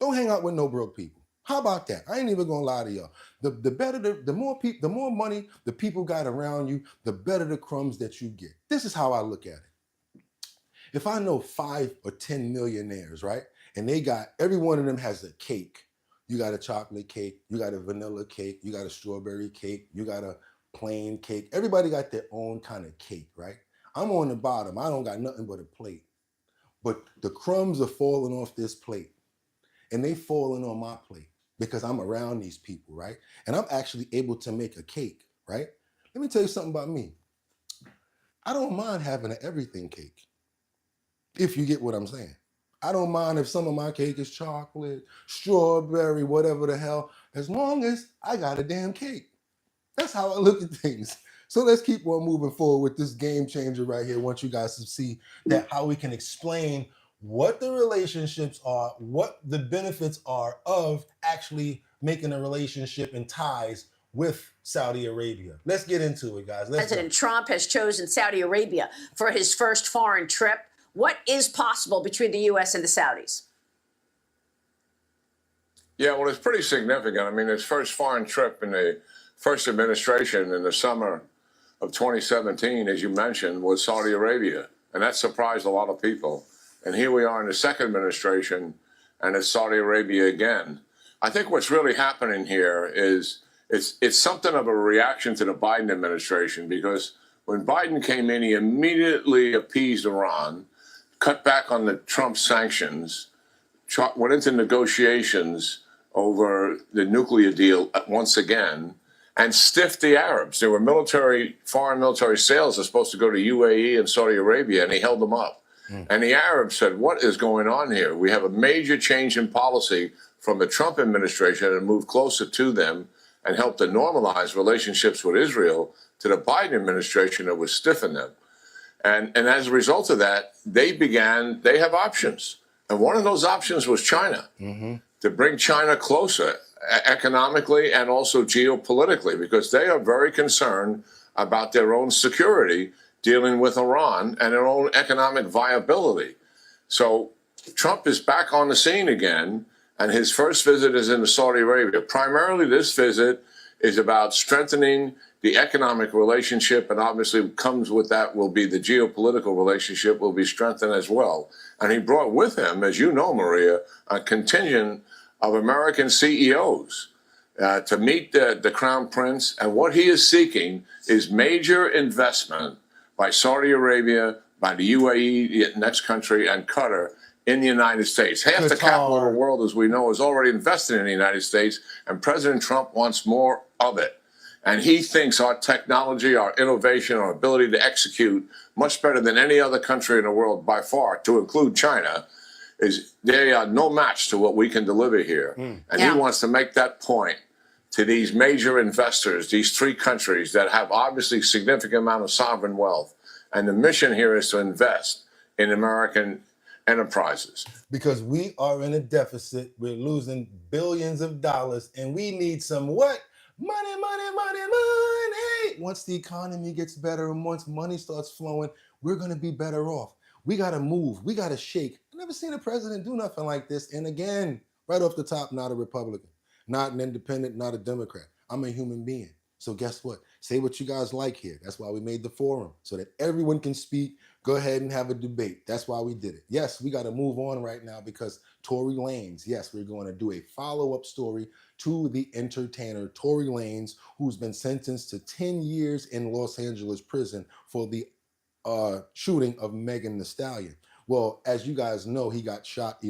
Don't hang out with no broke people. How about that? I ain't even going to lie to y'all. The more money the people got around you, the better the crumbs that you get. This is how I look at it. If I know 5 or 10 millionaires, right? And every one of them has a cake. You got a chocolate cake, you got a vanilla cake, you got a strawberry cake, you got a plain cake. Everybody got their own kind of cake, right? I'm on the bottom. I don't got nothing but a plate. But the crumbs are falling off this plate. And they falling on my plate because I'm around these people, right? And I'm actually able to make a cake, right? Let me tell you something about me. I don't mind having an everything cake, if you get what I'm saying. I don't mind if some of my cake is chocolate, strawberry, whatever the hell, as long as I got a damn cake. That's how I look at things. So let's keep on moving forward with this game changer right here. I want you guys to see that how we can explain what the relationships are, what the benefits are of actually making a relationship and ties with Saudi Arabia. Let's get into it, guys. President Trump has chosen Saudi Arabia for his first foreign trip. What is possible between the U.S. and the Saudis? Yeah, well, it's pretty significant. I mean, his first foreign trip in the first administration in the summer of 2017, as you mentioned, was Saudi Arabia. And that surprised a lot of people. And here we are in the second administration and it's Saudi Arabia again. I think what's really happening here is it's something of a reaction to the Biden administration, because when Biden came in, he immediately appeased Iran, cut back on the Trump sanctions, went into negotiations over the nuclear deal once again, and stiffed the Arabs. There were foreign military sales that are supposed to go to UAE and Saudi Arabia, and he held them up. And the Arabs said, what is going on here? We have a major change in policy from the Trump administration and moved closer to them and helped to normalize relationships with Israel, to the Biden administration that was stiffing them. And as a result of that, they have options. And one of those options was China, to bring China closer economically and also geopolitically, because they are very concerned about their own security dealing with Iran and their own economic viability. So Trump is back on the scene again, and his first visit is in Saudi Arabia. Primarily, this visit is about strengthening the economic relationship, and obviously comes with that will be the geopolitical relationship will be strengthened as well. And he brought with him, as you know, Maria, a contingent of American CEOs to meet the Crown Prince. And what he is seeking is major investment by Saudi Arabia, by the UAE, the next country, and Qatar in the United States. Half the capital of the world, as we know, is already invested in the United States, and President Trump wants more of it. And he thinks our technology, our innovation, our ability to execute much better than any other country in the world by far, to include China, they are no match to what we can deliver here. And he wants to make that point to these major investors, these three countries that have obviously significant amount of sovereign wealth. And the mission here is to invest in American enterprises. Because we are in a deficit, we're losing billions of dollars, and we need some what? Money, money, money, money. Once the economy gets better and once money starts flowing, we're going to be better off. We got to move. We got to shake. I've never seen a president do nothing like this. And again, right off the top, not a Republican, not an independent, not a Democrat. I'm a human being. So guess what? Say what you guys like here. That's why we made the forum, so that everyone can speak. Go ahead and have a debate. That's why we did it. Yes, we got to move on right now because Tory Lanez, yes, we're going to do a follow-up story to the entertainer Tory Lanez, who's been sentenced to 10 years in Los Angeles prison for the shooting of Megan Thee Stallion. Well, as you guys know, he got stabbed,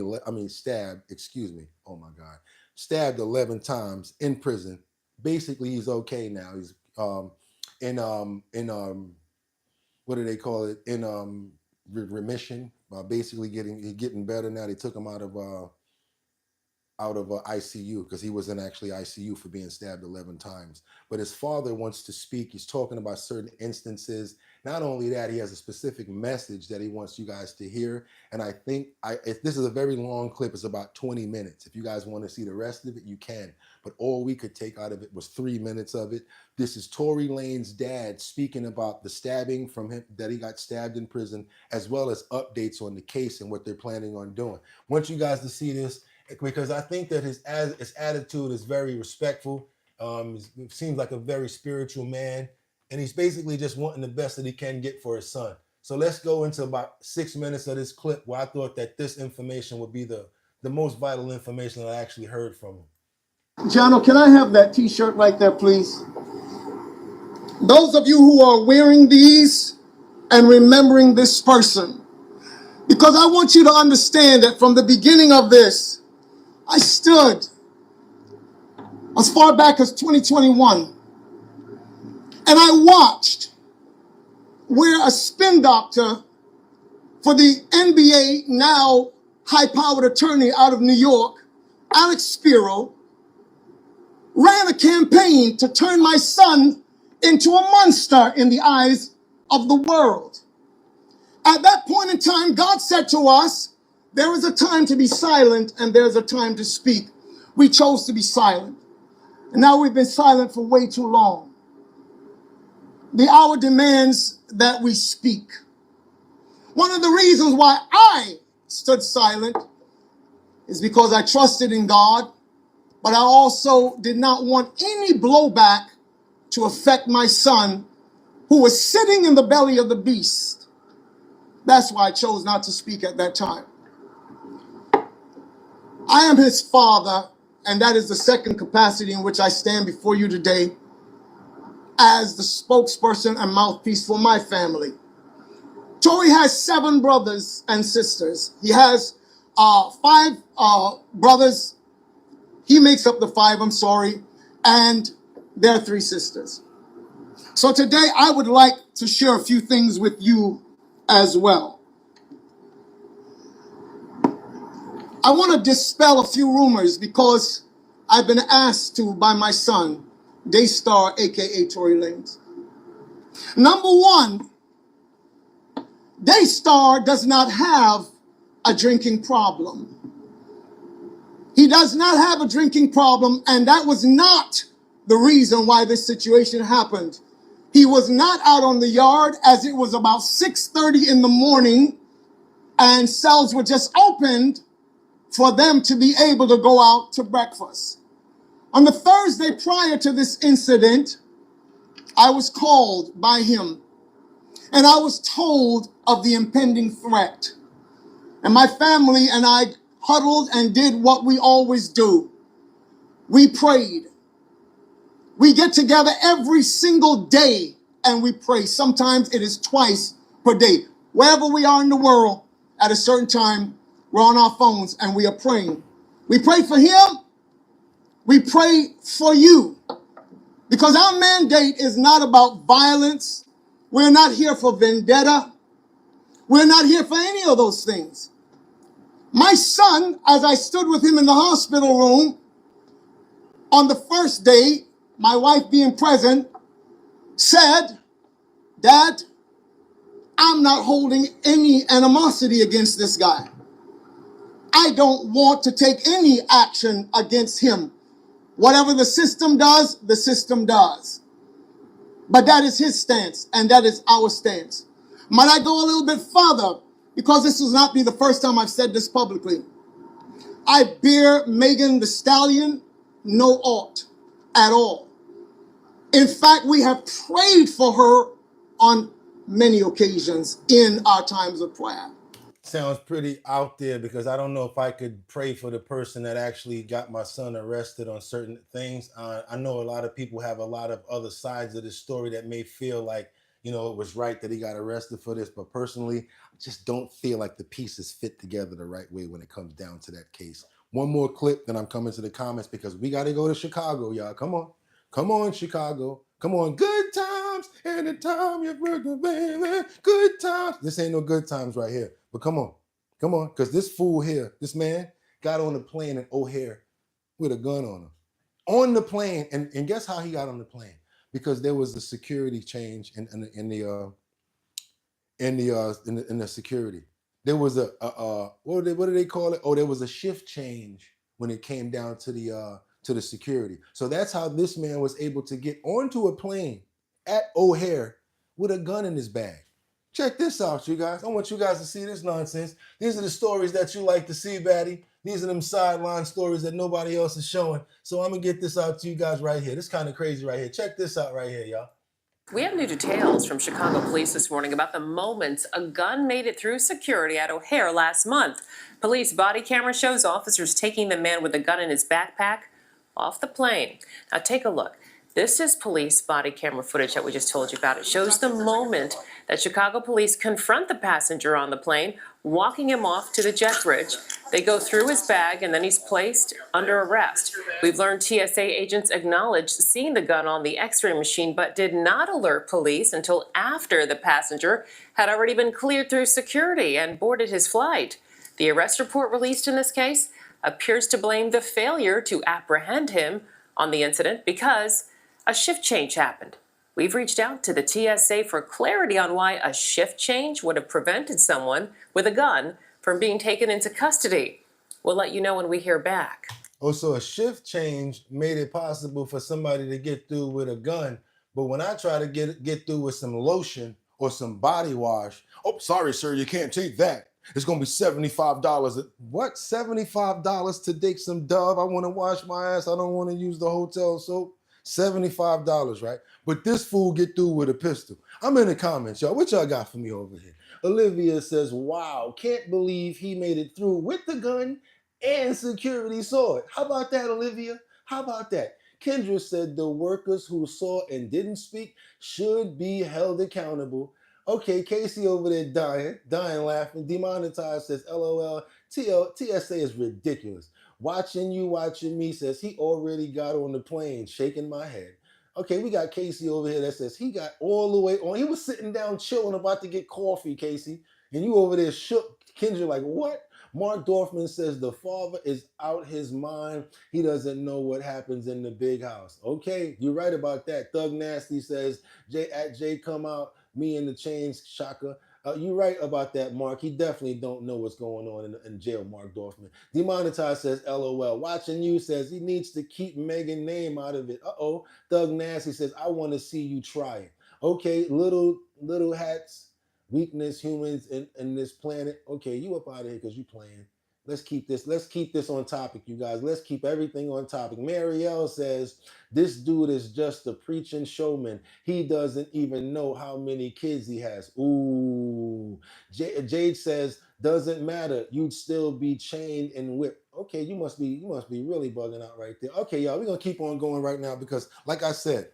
stabbed 11 times in prison. Basically, he's okay now. He's what do they call it? In remission. Basically getting better now. They took him out of ICU because he was in actually ICU for being stabbed 11 times. But his father wants to speak. He's talking about certain instances. Not only that, he has a specific message that he wants you guys to hear. And I think this is a very long clip. It's about 20 minutes. If you guys want to see the rest of it, you can. But all we could take out of it was 3 minutes of it. This is Tory Lanez's dad speaking about the stabbing from him, that he got stabbed in prison, as well as updates on the case and what they're planning on doing. I want you guys to see this, because I think that his attitude is very respectful. It seems like a very spiritual man, and he's basically just wanting the best that he can get for his son. So let's go into about 6 minutes of this clip where I thought that this information would be the most vital information that I actually heard from him. Jono, can I have that t-shirt right there, please? Those of you who are wearing these and remembering this person, because I want you to understand that from the beginning of this, I stood as far back as 2021, and I watched where a spin doctor for the NBA, now high-powered attorney out of New York, Alex Spiro, ran a campaign to turn my son into a monster in the eyes of the world. At that point in time, God said to us, there is a time to be silent and there's a time to speak. We chose to be silent. And now we've been silent for way too long. The hour demands that we speak. One of the reasons why I stood silent is because I trusted in God, but I also did not want any blowback to affect my son, who was sitting in the belly of the beast. That's why I chose not to speak at that time. I am his father, and that is the second capacity in which I stand before you today as the spokesperson and mouthpiece for my family. Tory has 7 brothers and sisters. He has 5 brothers. He makes up the 5, I'm sorry, and there are 3 sisters. So today I would like to share a few things with you as well. I want to dispel a few rumors because I've been asked to by my son, Daystar, aka Tory Lane. Number one, Daystar does not have a drinking problem. He does not have a drinking problem, and that was not the reason why this situation happened. He was not out on the yard as it was about 6:30 in the morning, and cells were just opened for them to be able to go out to breakfast. On the Thursday prior to this incident, I was called by him, and I was told of the impending threat. And my family and I huddled and did what we always do. We prayed. We get together every single day and we pray. Sometimes it is twice per day. Wherever we are in the world, at a certain time, we're on our phones and we are praying. We pray for him. We pray for you. Because our mandate is not about violence. We're not here for vendetta. We're not here for any of those things. My son, as I stood with him in the hospital room on the first day, my wife being present, said, "Dad, I'm not holding any animosity against this guy. I don't want to take any action against him. Whatever the system does, the system does." But that is his stance, and that is our stance. Might I go a little bit further? Because this will not be the first time I've said this publicly. I bear Megan Thee Stallion no ought at all. In fact, we have prayed for her on many occasions in our times of prayer. Sounds pretty out there because I don't know if I could pray for the person that actually got my son arrested on certain things. I know a lot of people have a lot of other sides of this story that may feel like, you know, it was right that he got arrested for this. But personally, I just don't feel like the pieces fit together the right way when it comes down to that case. One more clip, then I'm coming to the comments because we got to go to Chicago, y'all. Come on. Come on, Chicago. Come on. Good times. Anytime you're working, baby. Good times. This ain't no good times right here. But come on. Come on. Because this fool here, this man, got on the plane in O'Hare with a gun on him. On the plane. And guess how he got on the plane? Because there was a security change in the security. There was a what do they call it? Oh, there was a shift change when it came down to the security. So that's how this man was able to get onto a plane at O'Hare with a gun in his bag. Check this out, you guys. I want you guys to see this nonsense. These are the stories that you like to see, Batty. These are them sideline stories that nobody else is showing. So I'm gonna get this out to you guys right here. This kind of crazy right here. Check this out right here, y'all. We have new details from Chicago police this morning about the moments a gun made it through security at O'Hare last month. Police body camera shows officers taking the man with the gun in his backpack off the plane. Now take a look. This is police body camera footage that we just told you about. It shows the moment that Chicago police confront the passenger on the plane, walking him off to the jet bridge. They go through his bag and then he's placed under arrest. We've learned TSA agents acknowledged seeing the gun on the x-ray machine but did not alert police until after the passenger had already been cleared through security and boarded his flight. The arrest report released in this case appears to blame the failure to apprehend him on the incident because a shift change happened. We've reached out to the TSA for clarity on why a shift change would have prevented someone with a gun from being taken into custody. We'll let you know when we hear back. Oh, so a shift change made it possible for somebody to get through with a gun. But when I try to get through with some lotion or some body wash, oh, sorry, sir, you can't take that. It's going to be $75. What? $75 to take some Dove? I want to wash my ass. I don't want to use the hotel soap. $75, right? But this fool get through with a pistol. I'm in the comments, y'all. What y'all got for me over here? Olivia says, wow, can't believe he made it through with the gun and security saw it. How about that, Olivia? How about that? Kendra said the workers who saw and didn't speak should be held accountable. Okay, Casey over there dying laughing. Demonetized says, LOL, TSA is ridiculous. Watching you, watching me says, he already got on the plane, shaking my head. Okay, we got Casey over here that says he got all the way on. He was sitting down chilling about to get coffee, Casey. And you over there shook. Kendra like, what? Mark Dorfman says the father is out his mind. He doesn't know what happens in the big house. Okay, you're right about that. Thug Nasty says, Jay come out, me in the chains, Shaka. You're right about that, Mark. He definitely don't know what's going on in jail, Mark Dorfman. Demonetized says, LOL. Watching you says he needs to keep Megan's name out of it. Uh-oh. Thug Nasty says, I want to see you try it. Okay, little hats. Weakness, humans in this planet. Okay, you up out of here because you playing. Let's keep this on topic, you guys. Let's keep everything on topic. Marielle says, this dude is just a preaching showman. He doesn't even know how many kids he has. Ooh. Jade says, doesn't matter. You'd still be chained and whipped. Okay, you must be really bugging out right there. Okay, y'all, we're gonna keep on going right now because, like I said,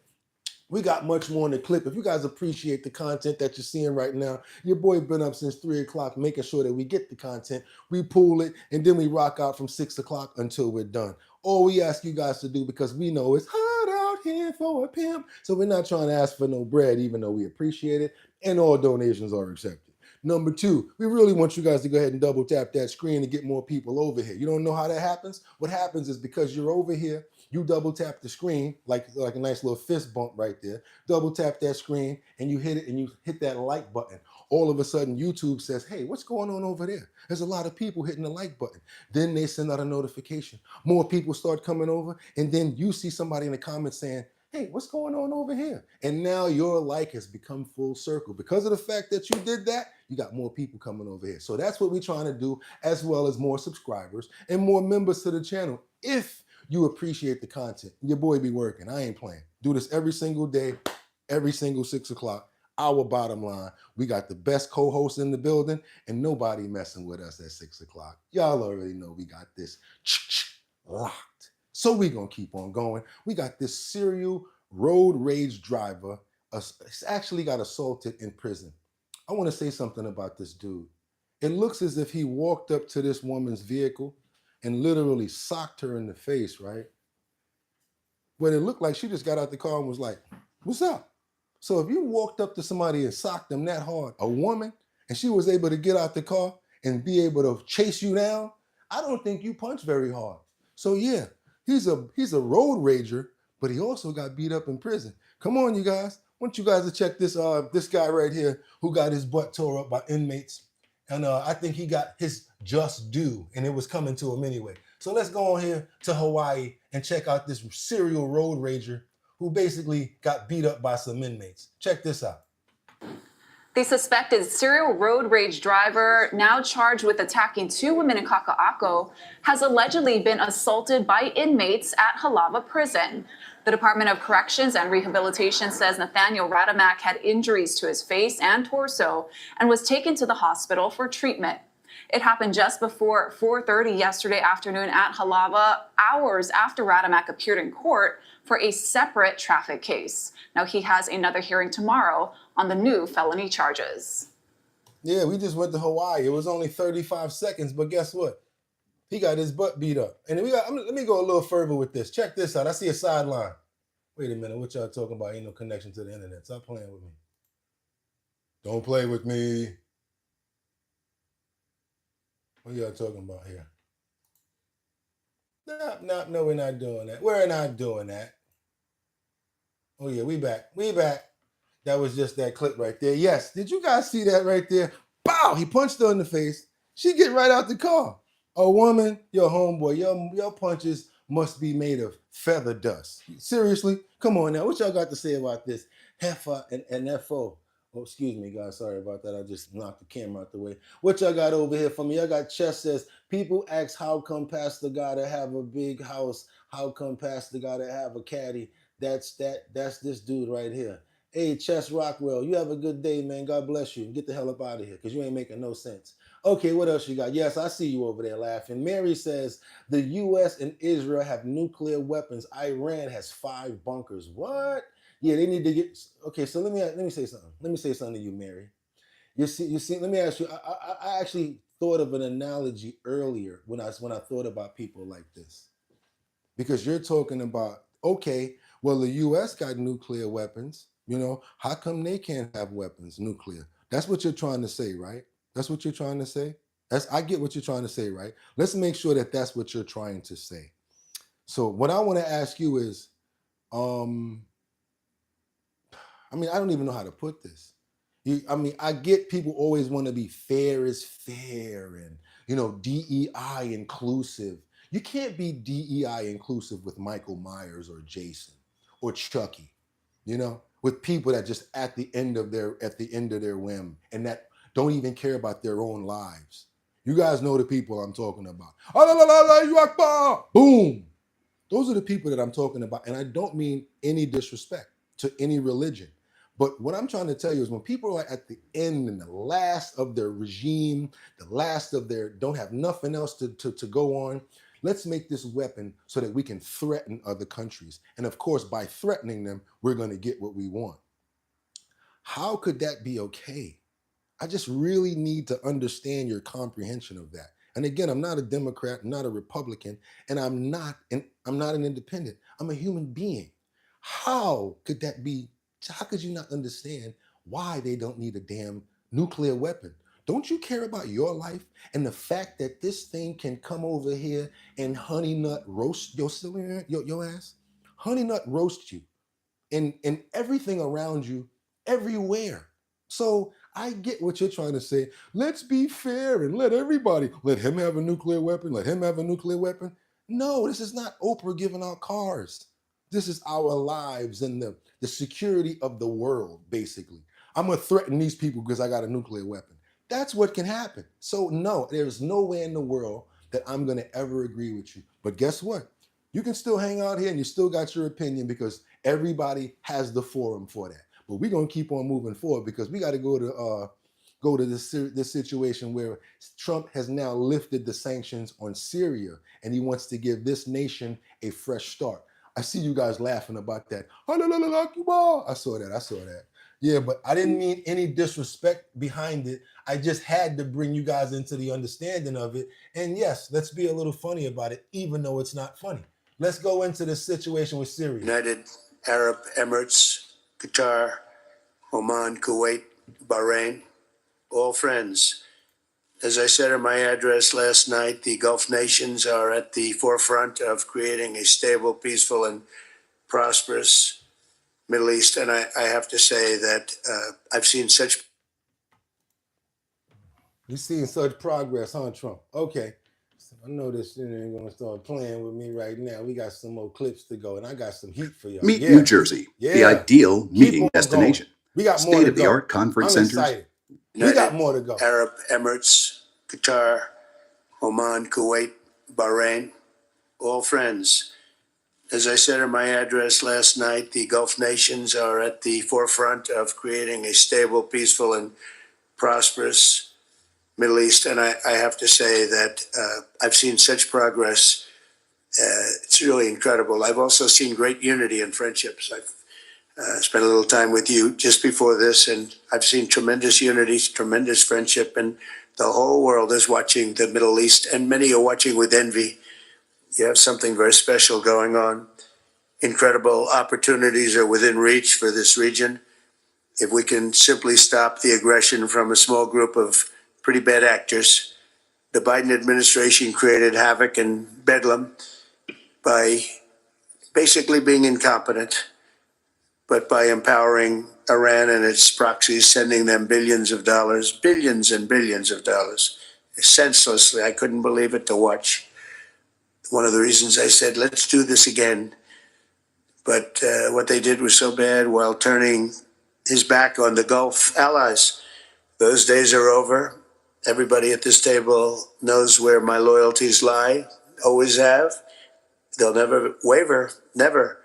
we got much more in the clip. If you guys appreciate the content that you're seeing right now, your boy been up since 3 o'clock making sure that we get the content, we pull it, and then we rock out from 6 o'clock until we're done. All we ask you guys to do, because we know it's hot out here for a pimp, so we're not trying to ask for no bread, even though we appreciate it, and all donations are accepted. Number two, we really want you guys to go ahead and double tap that screen to get more people over here. You don't know how that happens? What happens is because you're over here, you double tap the screen like a nice little fist bump right there. Double tap that screen and you hit it and you hit that like button. All of a sudden YouTube says, hey, what's going on over there? There's a lot of people hitting the like button. Then they send out a notification. More people start coming over and then you see somebody in the comments saying, hey, what's going on over here? And now your like has become full circle. Because of the fact that you did that, you got more people coming over here. So that's what we're trying to do, as well as more subscribers and more members to the channel. If you appreciate the content, your boy be working. I ain't playing. Do this every single day, every single 6 o'clock. Our bottom line, we got the best co-host in the building and nobody messing with us at 6 o'clock. Y'all already know we got this locked. So we gonna keep on going. We got this serial road rage driver actually got assaulted in prison. I wanna say something about this dude. It looks as if he walked up to this woman's vehicle and literally socked her in the face, right? But it looked like she just got out the car and was like, what's up? So if you walked up to somebody and socked them that hard, a woman, and she was able to get out the car and be able to chase you down, I don't think you punch very hard. So yeah, he's a road rager, but he also got beat up in prison. Come on, you guys. I want you guys to check this this guy right here who got his butt tore up by inmates. And I think he got his just due, and it was coming to him anyway. So let's go on here to Hawaii and check out this serial road rager who basically got beat up by some inmates. Check this out. The suspected serial road rage driver, now charged with attacking 2 women in Kaka'ako, has allegedly been assaulted by inmates at Halawa Prison. The Department of Corrections and Rehabilitation says Nathaniel Radamak had injuries to his face and torso and was taken to the hospital for treatment. It happened just before 4:30 yesterday afternoon at Halawa, hours after Radamak appeared in court for a separate traffic case. Now he has another hearing tomorrow on the new felony charges. Yeah, we just went to Hawaii. It was only 35 seconds, but guess what? He got his butt beat up. And let me go a little further with this. Check this out. I see a sideline. Wait a minute. What y'all talking about? Ain't no connection to the internet. Stop playing with me. Don't play with me. What y'all talking about here? No, we're not doing that. We're not doing that. Oh yeah, we back. We back. That was just that clip right there. Yes, did you guys see that right there? Bow! He punched her in the face. She get right out the car. A woman, your homeboy, your punches must be made of feather dust. Seriously? Come on now. What y'all got to say about this? Heifer and FO. Oh, excuse me, guys. Sorry about that. I just knocked the camera out the way. What y'all got over here for me? Y'all got Chess says, people ask how come Pastor gotta have a big house? How come Pastor gotta have a caddy? That's this dude right here. Hey, Chess Rockwell, you have a good day, man. God bless you. Get the hell up out of here because you ain't making no sense. Okay, what else you got? Yes, I see you over there laughing. Mary says the U.S. and Israel have nuclear weapons. Iran has 5 bunkers. What? Yeah, they need to get. Okay, so let me say something. Let me say something to you, Mary. You see. Let me ask you. I actually thought of an analogy earlier when I thought about people like this, because you're talking about, okay, well, the U.S. got nuclear weapons. You know, how come they can't have weapons, nuclear? That's what you're trying to say, right? That's what you're trying to say. I get what you're trying to say, right? Let's make sure that that's what you're trying to say. So what I want to ask you is, I mean, I don't even know how to put this. I get people always want to be fair is fair and, DEI inclusive. You can't be DEI inclusive with Michael Myers or Jason or Chucky, with people that just at the end of their whim and that don't even care about their own lives. You guys know the people I'm talking about. Boom. Those are the people that I'm talking about. And I don't mean any disrespect to any religion. But what I'm trying to tell you is when people are at the end and the last of their regime, the last of their, don't have nothing else to go on, let's make this weapon so that we can threaten other countries. And of course, by threatening them, we're going to get what we want. How could that be okay? I just really need to understand your comprehension of that. And again, I'm not a Democrat, I'm not a Republican, and I'm not an independent. I'm a human being. How could that be? How could you not understand why they don't need a damn nuclear weapon? Don't you care about your life and the fact that this thing can come over here and honey nut roast your ass? Honey nut roast you and everything around you everywhere. So I get what you're trying to say. Let's be fair and let him have a nuclear weapon, let him have a nuclear weapon. No, this is not Oprah giving out cars. This is our lives and the security of the world, basically. I'm going to threaten these people because I got a nuclear weapon. That's what can happen. So no, there's no way in the world that I'm going to ever agree with you. But guess what? You can still hang out here and you still got your opinion because everybody has the forum for that. But we're going to keep on moving forward because we got to go to this situation where Trump has now lifted the sanctions on Syria and he wants to give this nation a fresh start. I see you guys laughing about that. I saw that. Yeah, but I didn't mean any disrespect behind it. I just had to bring you guys into the understanding of it. And yes, let's be a little funny about it, even though it's not funny. Let's go into the situation with Syria. United Arab Emirates, Qatar, Oman, Kuwait, Bahrain, all friends. As I said in my address last night, the Gulf nations are at the forefront of creating a stable, peaceful, and prosperous Middle East. And I have to say that I've seen such... You're seeing such progress, huh, Trump? Okay. So I know this shit ain't gonna start playing with me right now. We got some more clips to go, and I got some heat for y'all. Meet New Jersey, the ideal meeting destination. We got more State-of-the-art conference I'm centers. excited. We got more to go. Arab Emirates, Qatar, Oman, Kuwait, Bahrain, all friends. As I said in my address last night, the Gulf nations are at the forefront of creating a stable, peaceful, and prosperous Middle East. And I have to say that I've seen such progress. It's really incredible. I've also seen great unity and friendships. I've spent a little time with you just before this, and I've seen tremendous unity, tremendous friendship, and the whole world is watching the Middle East, and many are watching with envy. You have something very special going on. Incredible opportunities are within reach for this region. If we can simply stop the aggression from a small group of pretty bad actors. The Biden administration created havoc and bedlam by basically being incompetent, but by empowering Iran and its proxies, sending them billions and billions of dollars, senselessly. I couldn't believe it to watch. One of the reasons I said, let's do this again. But what they did was so bad while turning his back on the Gulf allies. Those days are over. Everybody at this table knows where my loyalties lie, always have. They'll never waver, never.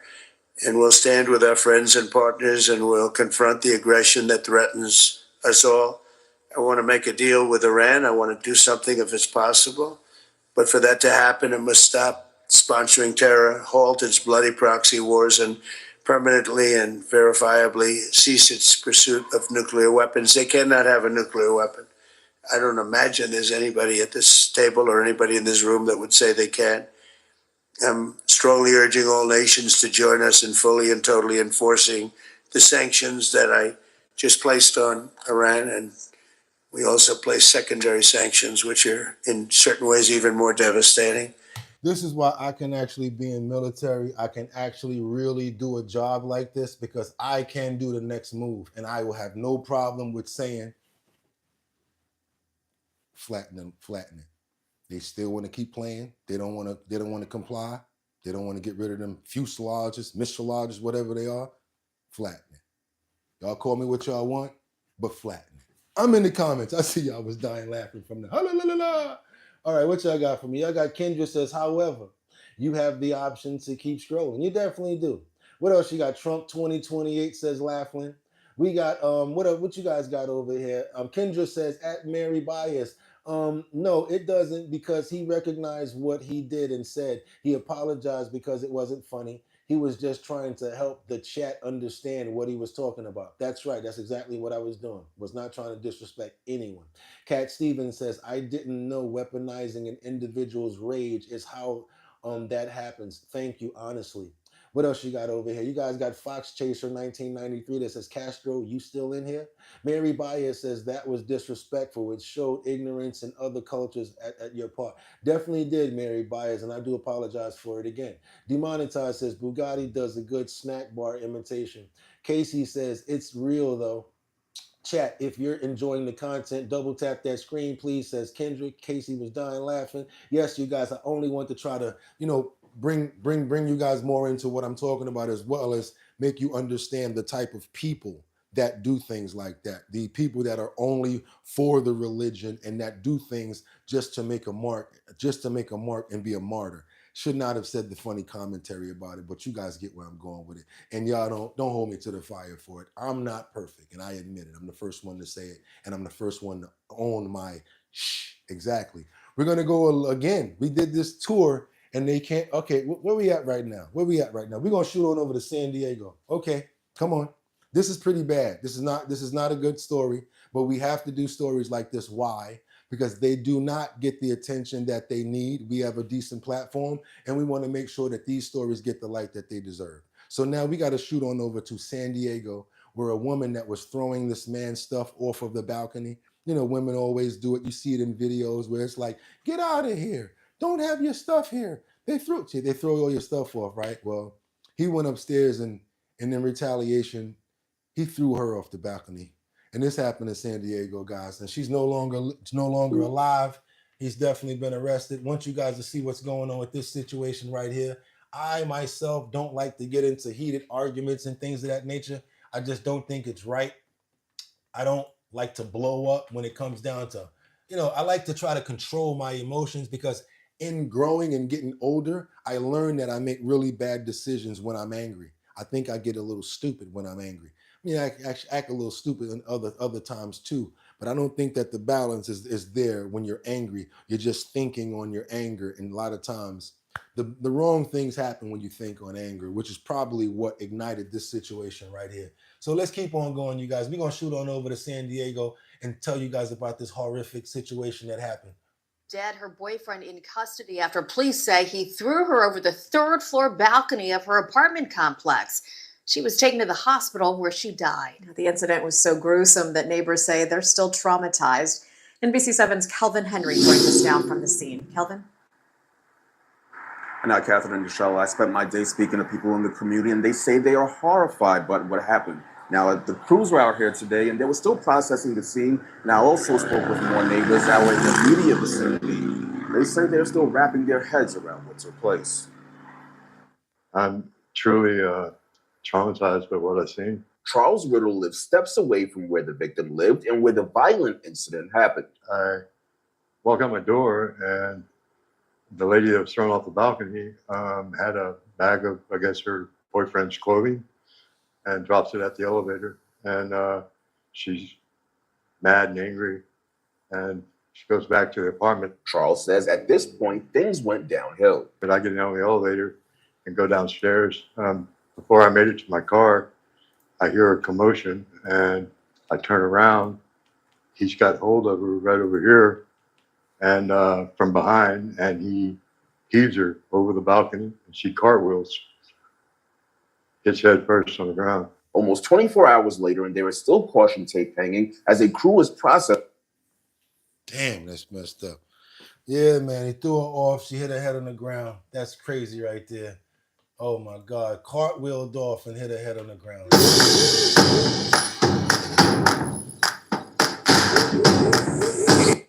And we'll stand with our friends and partners and we'll confront the aggression that threatens us all. I want to make a deal with Iran. I want to do something if it's possible. But for that to happen, it must stop sponsoring terror, halt its bloody proxy wars, and permanently and verifiably cease its pursuit of nuclear weapons. They cannot have a nuclear weapon. I don't imagine there's anybody at this table or anybody in this room that would say they can. I'm strongly urging all nations to join us in fully and totally enforcing the sanctions that I just placed on Iran. And we also place secondary sanctions, which are in certain ways even more devastating. This is why I can actually be in military. I can actually really do a job like this because I can do the next move, and I will have no problem with saying, flatten it. They still want to keep playing. They don't want to comply. They don't want to get rid of them fuselages, misulages, whatever they are. Flatten it. Y'all call me what y'all want, but flatten it. I'm in the comments. I see y'all was dying laughing from the la. All right, what y'all got for me? Y'all got Kendra says, however, you have the option to keep scrolling. You definitely do. What else you got? Trump 2028 says Laughlin. We got what you guys got over here? Kendra says at Mary Bias. No, it doesn't, because he recognized what he did and said. He apologized because it wasn't funny. He was just trying to help the chat understand what he was talking about. That's right. That's exactly what I was doing. Was not trying to disrespect anyone. Cat Stevens says, I didn't know weaponizing an individual's rage is how that happens. Thank you, honestly. What else you got over here? You guys got Fox Chaser 1993 that says, Castro, you still in here? Mary Bias says that was disrespectful. It showed ignorance in other cultures at your part. Definitely did, Mary Bias, and I do apologize for it again. Demonetized says Bugatti does a good snack bar imitation. Casey says it's real though. Chat, if you're enjoying the content, double tap that screen, please, says Kendrick. Casey was dying laughing. Yes, you guys, I only want to try to, bring you guys more into what I'm talking about, as well as make you understand the type of people that do things like that. The people that are only for the religion and that do things just to make a mark and be a martyr. Should not have said the funny commentary about it, but you guys get where I'm going with it. And y'all don't hold me to the fire for it. I'm not perfect, and I admit it. I'm the first one to say it, and I'm the first one to own my shh. Exactly. We're gonna go again. We did this tour, and they can't. Okay, where we at right now? We're gonna shoot on over to San Diego. Okay, come on. This is pretty bad. This is not a good story, but we have to do stories like this. Why? Because they do not get the attention that they need. We have a decent platform, and we want to make sure that these stories get the light that they deserve. So now we got to shoot on over to San Diego, where a woman that was throwing this man's stuff off of the balcony. Women always do it. You see it in videos where it's like, get out of here. Don't have your stuff here. They throw all your stuff off, right? Well, he went upstairs and in retaliation, he threw her off the balcony. And this happened in San Diego, guys. And she's no longer alive. He's definitely been arrested. Want you guys to see what's going on with this situation right here. I myself don't like to get into heated arguments and things of that nature. I just don't think it's right. I don't like to blow up when it comes down to, I like to try to control my emotions, because in growing and getting older, I learned that I make really bad decisions when I'm angry. I think I get a little stupid when I'm angry. I actually act a little stupid in other times too, but I don't think that the balance is there when you're angry. You're just thinking on your anger, and a lot of times the wrong things happen when you think on anger, which is probably what ignited this situation right here. So let's keep on going, you guys. We're going to shoot on over to San Diego and tell you guys about this horrific situation that happened. Dead, her boyfriend in custody after police say he threw her over the third-floor balcony of her apartment complex. She was taken to the hospital where she died. The incident was so gruesome that neighbors say they're still traumatized. NBC7's Kelvin Henry brings us down from the scene. Kelvin? Now, Catherine and Michelle, I spent my day speaking to people in the community, and they say they are horrified by what happened. Now, the crews were out here today, and they were still processing the scene. And I also spoke with more neighbors that were in the immediate vicinity. They say they're still wrapping their heads around what took place. I'm truly traumatized by what I've seen. Charles Riddle lives steps away from where the victim lived and where the violent incident happened. I walk out my door, and the lady that was thrown off the balcony had a bag of, I guess, her boyfriend's clothing, and drops it at the elevator. And she's mad and angry. And she goes back to the apartment. Charles says at this point, things went downhill. But I get on the elevator and go downstairs. Before I made it to my car, I hear a commotion and I turn around. He's got hold of her right over here and from behind, and he heaves her over the balcony and she cartwheels, hits head first on the ground. Almost 24 hours later, and there is still caution tape hanging as a crew is processed. Damn, that's messed up. Yeah, man, he threw her off. She hit her head on the ground. That's crazy right there. Oh my God, cartwheeled off and hit her head on the ground.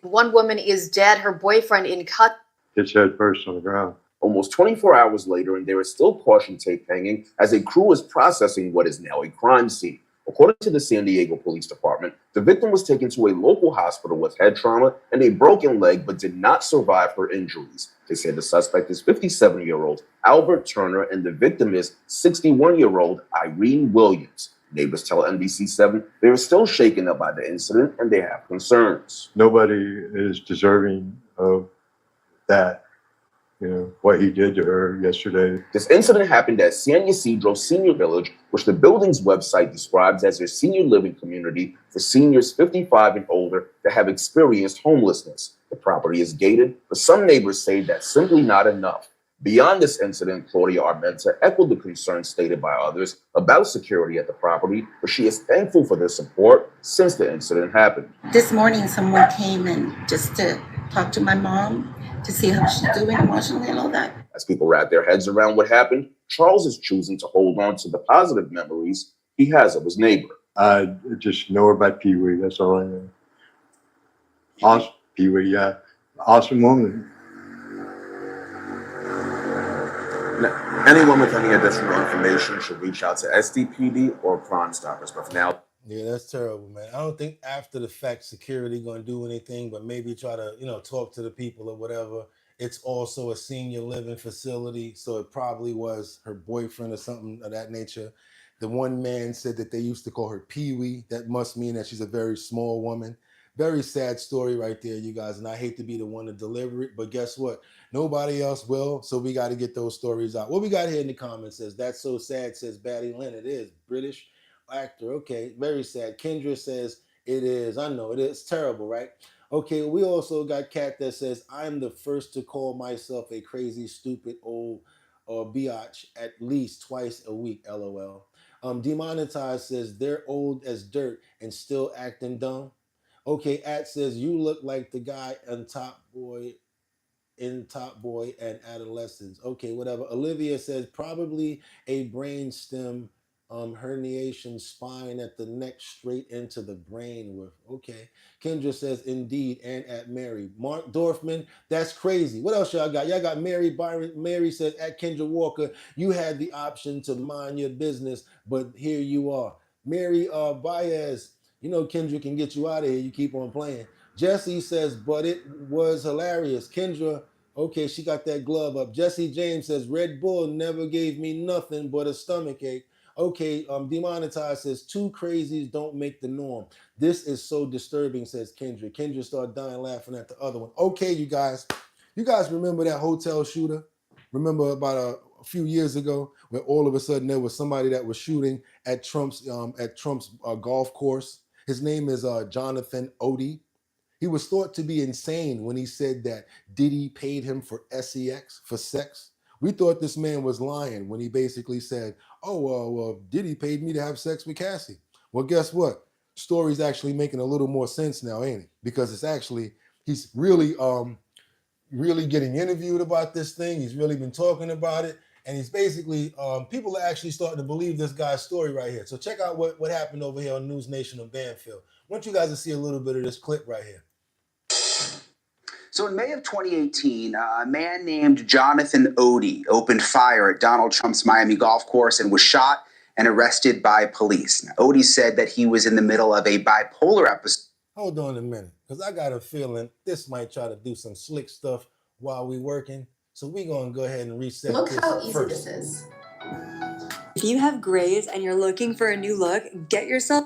One woman is dead. Her boyfriend in custody. Hits head first on the ground. Almost 24 hours later, and there is still caution tape hanging as a crew is processing what is now a crime scene. According to the San Diego Police Department, the victim was taken to a local hospital with head trauma and a broken leg, but did not survive her injuries. They say the suspect is 57-year-old Albert Turner, and the victim is 61-year-old Irene Williams. Neighbors tell NBC7 they are still shaken up by the incident and they have concerns. Nobody is deserving of that. You know, what he did to her yesterday. This incident happened at San Ysidro Senior Village, which the building's website describes as a senior living community for seniors 55 and older that have experienced homelessness. The property is gated, but some neighbors say that's simply not enough. Beyond this incident, Claudia Armenta echoed the concerns stated by others about security at the property, but she is thankful for their support since the incident happened. This morning, someone came in just to talk to my mom, to see how she's doing emotionally and all that. As people wrap their heads around what happened, Charles is choosing to hold on to the positive memories he has of his neighbor. I just know her by Pee Wee, that's all I know. Awesome, Pee Wee, yeah. Awesome woman. Now, anyone with any additional information should reach out to SDPD or Crime Stoppers, but for now, Yeah, that's terrible, man. I don't think after the fact security gonna do anything, but maybe try to, talk to the people or whatever. It's also a senior living facility, so it probably was her boyfriend or something of that nature. The one man said that they used to call her Pee Wee. That must mean that she's a very small woman. Very sad story right there, you guys. And I hate to be the one to deliver it, but guess what? Nobody else will, so we got to get those stories out. What we got here in the comments says, that's so sad, says Batty Lynn. It is. British actor. Okay, very sad. Kendra says, it is. I know, it is terrible, right? Okay, we also got Kat that says, I'm the first to call myself a crazy, stupid, old biatch at least twice a week, LOL. Demonetized says, they're old as dirt and still acting dumb. Okay, At says, you look like the guy in Top Boy and Adolescence. Okay, whatever. Olivia says, probably a brainstem herniation, spine at the neck straight into the brain with. Okay. Kendra says, indeed, and at Mary. Mark Dorfman, that's crazy. What else y'all got? Y'all got Mary Byron. Mary says, at Kendra Walker, you had the option to mind your business, but here you are. Mary Baez, Kendra can get you out of here. You keep on playing. Jesse says, but it was hilarious. Kendra, okay, she got that glove up. Jesse James says, Red Bull never gave me nothing but a stomach ache. Okay, Demonetized says, two crazies don't make the norm. This is so disturbing, says Kendra. Kendra started dying laughing at the other one. Okay, you guys remember that hotel shooter? Remember about a few years ago when all of a sudden there was somebody that was shooting at Trump's golf course? His name is Jonathan Odie. He was thought to be insane when he said that Diddy paid him for sex, for sex. We thought this man was lying when he basically said, well, Diddy paid me to have sex with Cassie. Well, guess what? Story's actually making a little more sense now, ain't it? Because it's actually, he's really getting interviewed about this thing. He's really been talking about it. And he's basically, people are actually starting to believe this guy's story right here. So check out what happened over here on News Nation of Banfield. I want you guys to see a little bit of this clip right here. So in May of 2018, a man named Jonathan Odie opened fire at Donald Trump's Miami golf course and was shot and arrested by police. Now, Odie said that he was in the middle of a bipolar episode. Hold on a minute, because I got a feeling this might try to do some slick stuff while we working. So we're going to go ahead and reset Look this how easy first. this is. If you have grays and you're looking for a new look, get yourself...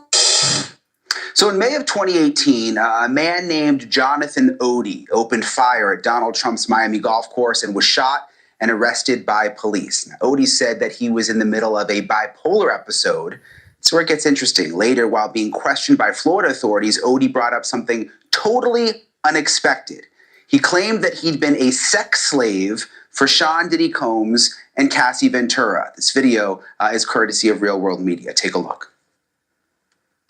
So in May of 2018, a man named Jonathan Odie opened fire at Donald Trump's Miami golf course and was shot and arrested by police. Now, Odie said that he was in the middle of a bipolar episode. That's where it gets interesting. Later, while being questioned by Florida authorities, Odie brought up something totally unexpected. He claimed that he'd been a sex slave for Sean Diddy Combs and Cassie Ventura. This video is courtesy of Real World Media. Take a look.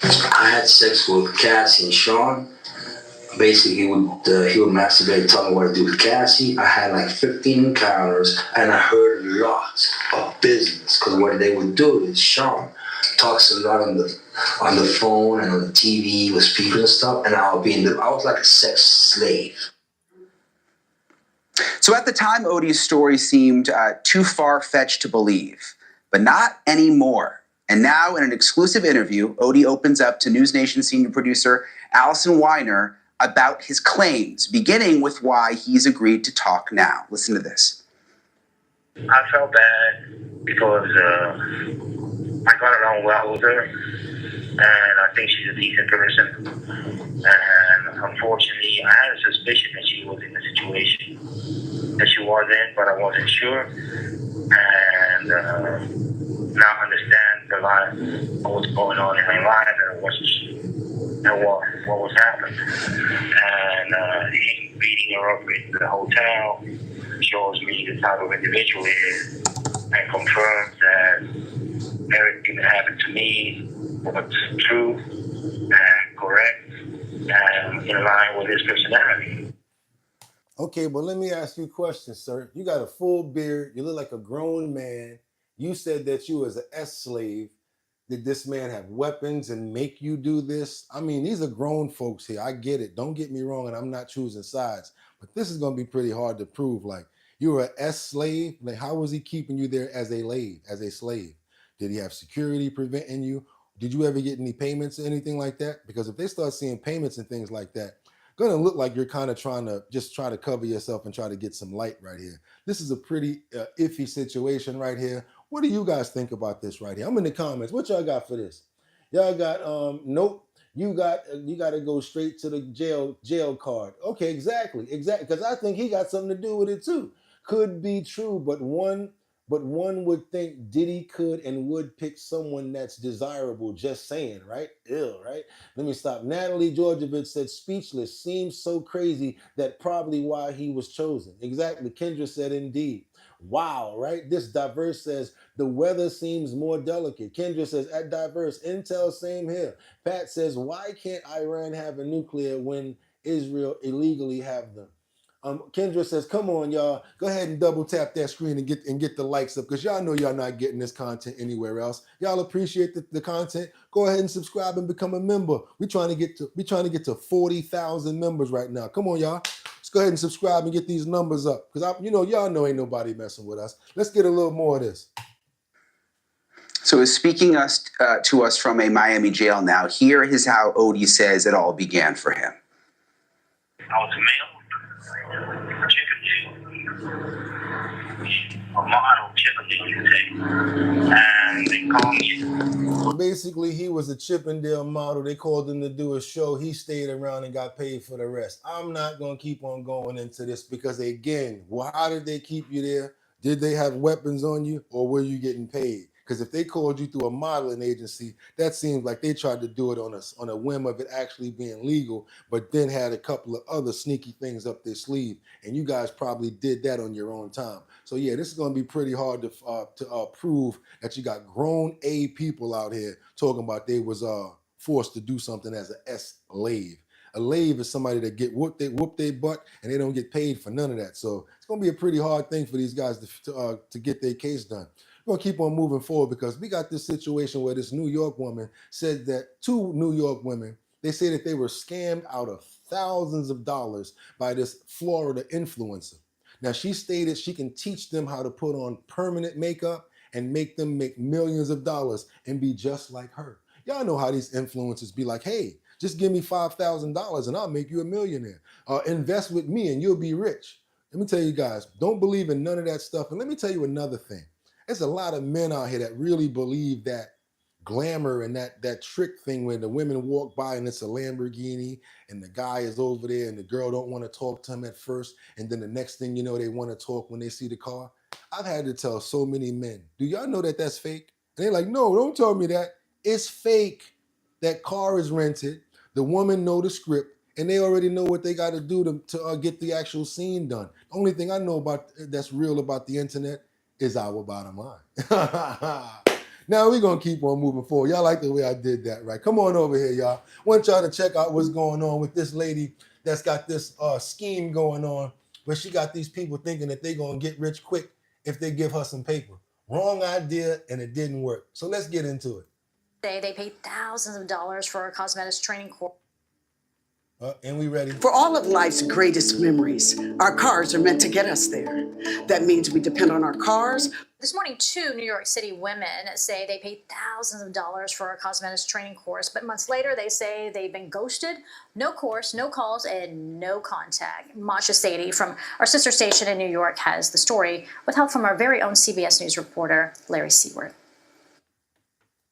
I had sex with Cassie and Sean. Basically, he would masturbate and tell me what to do with Cassie. I had like 15 encounters, and I heard lots of business. Because what they would do is Sean talks a lot on the phone and on the TV with people and stuff, and I was like a sex slave. So at the time, Odie's story seemed too far-fetched to believe, but not anymore. And now, in an exclusive interview, Odie opens up to News Nation senior producer Allison Weiner about his claims, beginning with why he's agreed to talk now. Listen to this. I felt bad because I got along well with her, and I think she's a decent person. And unfortunately, I had a suspicion that she was in a situation that she was in, but I wasn't sure. And now understand the life, what was going on in her life, and what was happening. And him beating her up at the hotel shows me the type of individual he is, and confirms that everything that happened to me was true and correct and in line with his personality. Okay, but let me ask you a question, sir. You got a full beard. You look like a grown man. You said that you was an S-slave. Did this man have weapons and make you do this? I mean, these are grown folks here. I get it. Don't get me wrong, and I'm not choosing sides. But this is going to be pretty hard to prove. Like, you were an S-slave. Like, how was he keeping you there as a slave? Did he have security preventing you? Did you ever get any payments or anything like that? Because if they start seeing payments and things like that, going to look like you're kind of trying to cover yourself and try to get some light right here. This is a pretty iffy situation right here. What do you guys think about this right here? I'm in the comments. What y'all got for this? Y'all got nope. You got to go straight to the jail card. Okay, exactly. Because I think he got something to do with it too. Could be true, but one would think Diddy could and would pick someone that's desirable. Just saying, right? Ew, right? Let me stop. Natalie Georgievich said, speechless. Seems so crazy that probably why he was chosen. Exactly. Kendra said, indeed. Wow, right? This Diverse says, the weather seems more delicate. Kendra says, at Diverse, Intel, same here. Pat says, why can't Iran have a nuclear when Israel illegally have them? Kendra says, come on, y'all. Go ahead and double tap that screen and get the likes up, because y'all know y'all not getting this content anywhere else. Y'all appreciate the content. Go ahead and subscribe and become a member. We're trying to get to 40,000 members right now. Come on, y'all. Let's go ahead and subscribe and get these numbers up, because y'all know ain't nobody messing with us. Let's get a little more of this. So he's speaking to us from a Miami jail now. Here is how Odie says it all began for him. I was a male. A model Chippendale, and they called me. Basically, he was a Chippendale model. They called him to do a show. He stayed around and got paid for the rest. I'm not going to keep on going into this because, again, how did they keep you there? Did they have weapons on you, or were you getting paid? Because if they called you through a modeling agency, that seems like they tried to do it on a whim of it actually being legal, but then had a couple of other sneaky things up their sleeve. And you guys probably did that on your own time. So yeah, this is going to be pretty hard to prove that you got grown A people out here talking about they was forced to do something as a S-slave. A lave is somebody that whoop their butt and they don't get paid for none of that. So it's going to be a pretty hard thing for these guys to get their case done. We're going to keep on moving forward because we got this situation where this New York woman said that two New York women, they say that they were scammed out of thousands of dollars by this Florida influencer. Now, she stated she can teach them how to put on permanent makeup and make them make millions of dollars and be just like her. Y'all know how these influencers be like, hey, just give me $5,000 and I'll make you a millionaire. Invest with me and you'll be rich. Let me tell you guys, don't believe in none of that stuff. And let me tell you another thing. There's a lot of men out here that really believe that glamour and that trick thing where the women walk by and it's a Lamborghini and the guy is over there and the girl don't want to talk to him at first, and then the next thing you know, they want to talk when they see the car. I've had to tell so many men, do y'all know that that's fake? And they're like, no, don't tell me that. It's fake. That car is rented. The woman know the script, and they already know what they got to do to get the actual scene done. The only thing I know about that's real about the internet is our bottom line. Now we're going to keep on moving forward. Y'all like the way I did that, right? Come on over here, y'all. Want y'all to check out what's going on with this lady that's got this scheme going on where she got these people thinking that they're going to get rich quick if they give her some paper. Wrong idea, and it didn't work. So let's get into it. They paid thousands of dollars for a cosmetics training course. And we ready? For all of life's greatest memories, our cars are meant to get us there. That means we depend on our cars. This morning, 2 New York City women say they paid thousands of dollars for a cosmetics training course, but months later they say they've been ghosted. No course, no calls, and no contact. Masha Sadie from our sister station in New York has the story with help from our very own CBS News reporter, Larry Seward.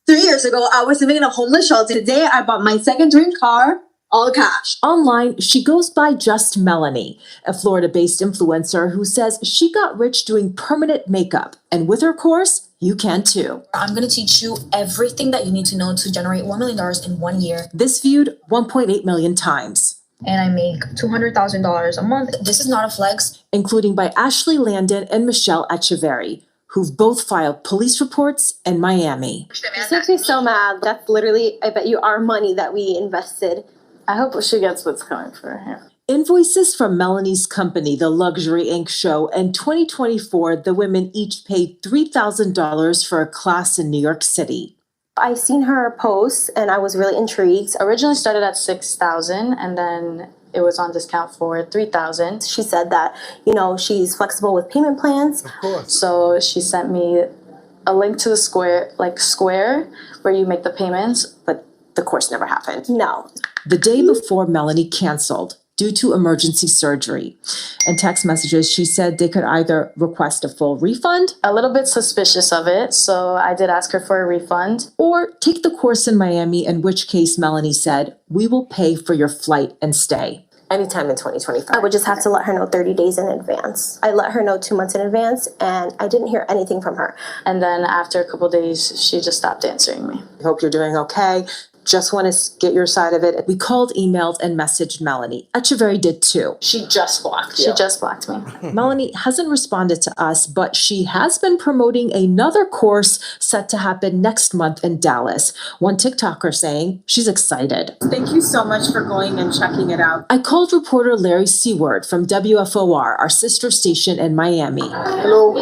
3 years ago, I was living in a homeless shelter. Today, I bought my second dream car, all cash. Online, she goes by Just Melanie, a Florida-based influencer who says she got rich doing permanent makeup. And with her course, you can too. I'm going to teach you everything that you need to know to generate $1 million in 1 year. This viewed 1.8 million times. And I make $200,000 a month. This is not a flex. Including by Ashley Landon and Michelle Echeverry, who've both filed police reports in Miami. This makes me so mad. That's literally, I bet you, our money that we invested. I hope she gets what's coming for her. Invoices from Melanie's company, The Luxury Inc. show, in 2024, the women each paid $3,000 for a class in New York City. I seen her posts and I was really intrigued. Originally started at $6,000 and then it was on discount for $3,000. She said that, she's flexible with payment plans. Of course. So she sent me a link to the Square, where you make the payments, but the course never happened. No. The day before, Melanie canceled due to emergency surgery. In text messages, she said they could either request a full refund, a little bit suspicious of it, so I did ask her for a refund, or take the course in Miami, in which case Melanie said, we will pay for your flight and stay. Anytime in 2025. I would just have to let her know 30 days in advance. I let her know 2 months in advance, and I didn't hear anything from her. And then after a couple of days, she just stopped answering me. Hope you're doing okay. Just want to get your side of it. We called, emailed, and messaged Melanie. Echeverry did too. She just blocked you. She just blocked me. Melanie hasn't responded to us, but she has been promoting another course set to happen next month in Dallas. One TikToker saying she's excited. Thank you so much for going and checking it out. I called reporter Larry Seward from WFOR, our sister station in Miami. Hello.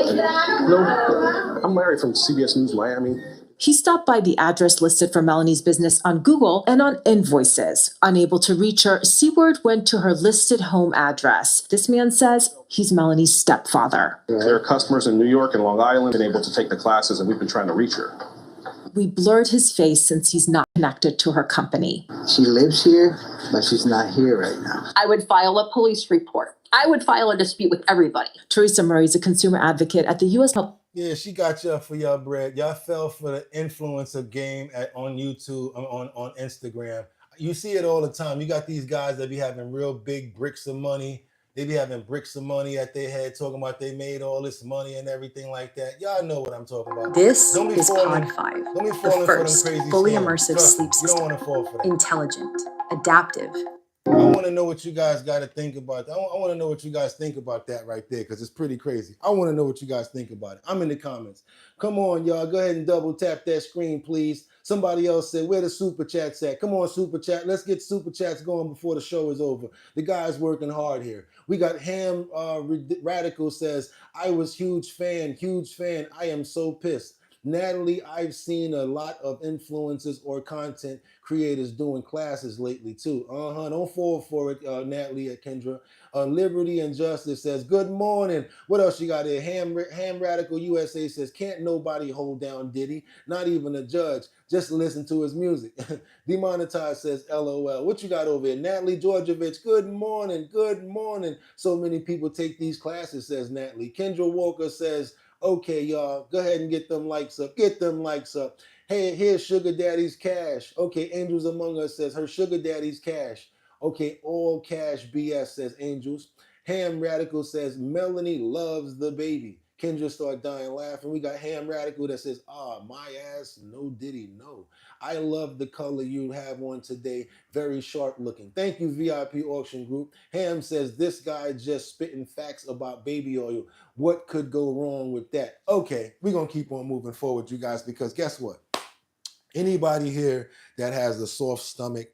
I'm Larry from CBS News Miami. He stopped by the address listed for Melanie's business on Google and on invoices. Unable to reach her, Seward went to her listed home address. This man says he's Melanie's stepfather. There are customers in New York and Long Island and able to take the classes, and we've been trying to reach her. We blurred his face since he's not connected to her company. She lives here, but she's not here right now. I would file a police report. I would file a dispute with everybody. Teresa Murray is a consumer advocate at the U.S. Yeah, she got y'all for y'all bread. Y'all fell for the influencer game on YouTube, on Instagram. You see it all the time. You got these guys that be having real big bricks of money. They be having bricks of money at their head, talking about they made all this money and everything like that. Y'all know what I'm talking about. This is Pod 5, the first fully immersive sleep system. You don't want to fall for that. Intelligent, adaptive. I want to know what you guys got to think about. I want to know what you guys think about that right there, because it's pretty crazy. I want to know what you guys think about it. I'm in the comments. Come on, y'all. Go ahead and double tap that screen, please. Somebody else said, where the super chats at? Come on, super chat. Let's get super chats going before the show is over. The guy's working hard here. We got Ham Radical says, I was huge fan. I am so pissed. Natalie, I've seen a lot of influencers or content creators doing classes lately too. Don't fall for it, Natalie at Kendra. Liberty and Justice says, good morning. What else you got here? Ham Radical USA says, can't nobody hold down Diddy, not even a judge. Just listen to his music. Demonetized says, LOL. What you got over here? Natalie Georgievich, good morning. So many people take these classes, says Natalie. Kendra Walker says, Okay, y'all, go ahead and get them likes up. Get them likes up. Hey, here's Sugar Daddy's cash. Okay, Angels Among Us says her Sugar Daddy's cash. Okay, all cash BS says Angels. Ham Radical says Melanie loves the baby. Kendra start dying laughing. We got Ham Radical that says, my ass, no diddy, no. I love the color you have on today. Very sharp looking. Thank you, VIP Auction Group. Ham says, this guy just spitting facts about baby oil. What could go wrong with that? Okay, we're going to keep on moving forward, you guys, because guess what? Anybody here that has a soft stomach,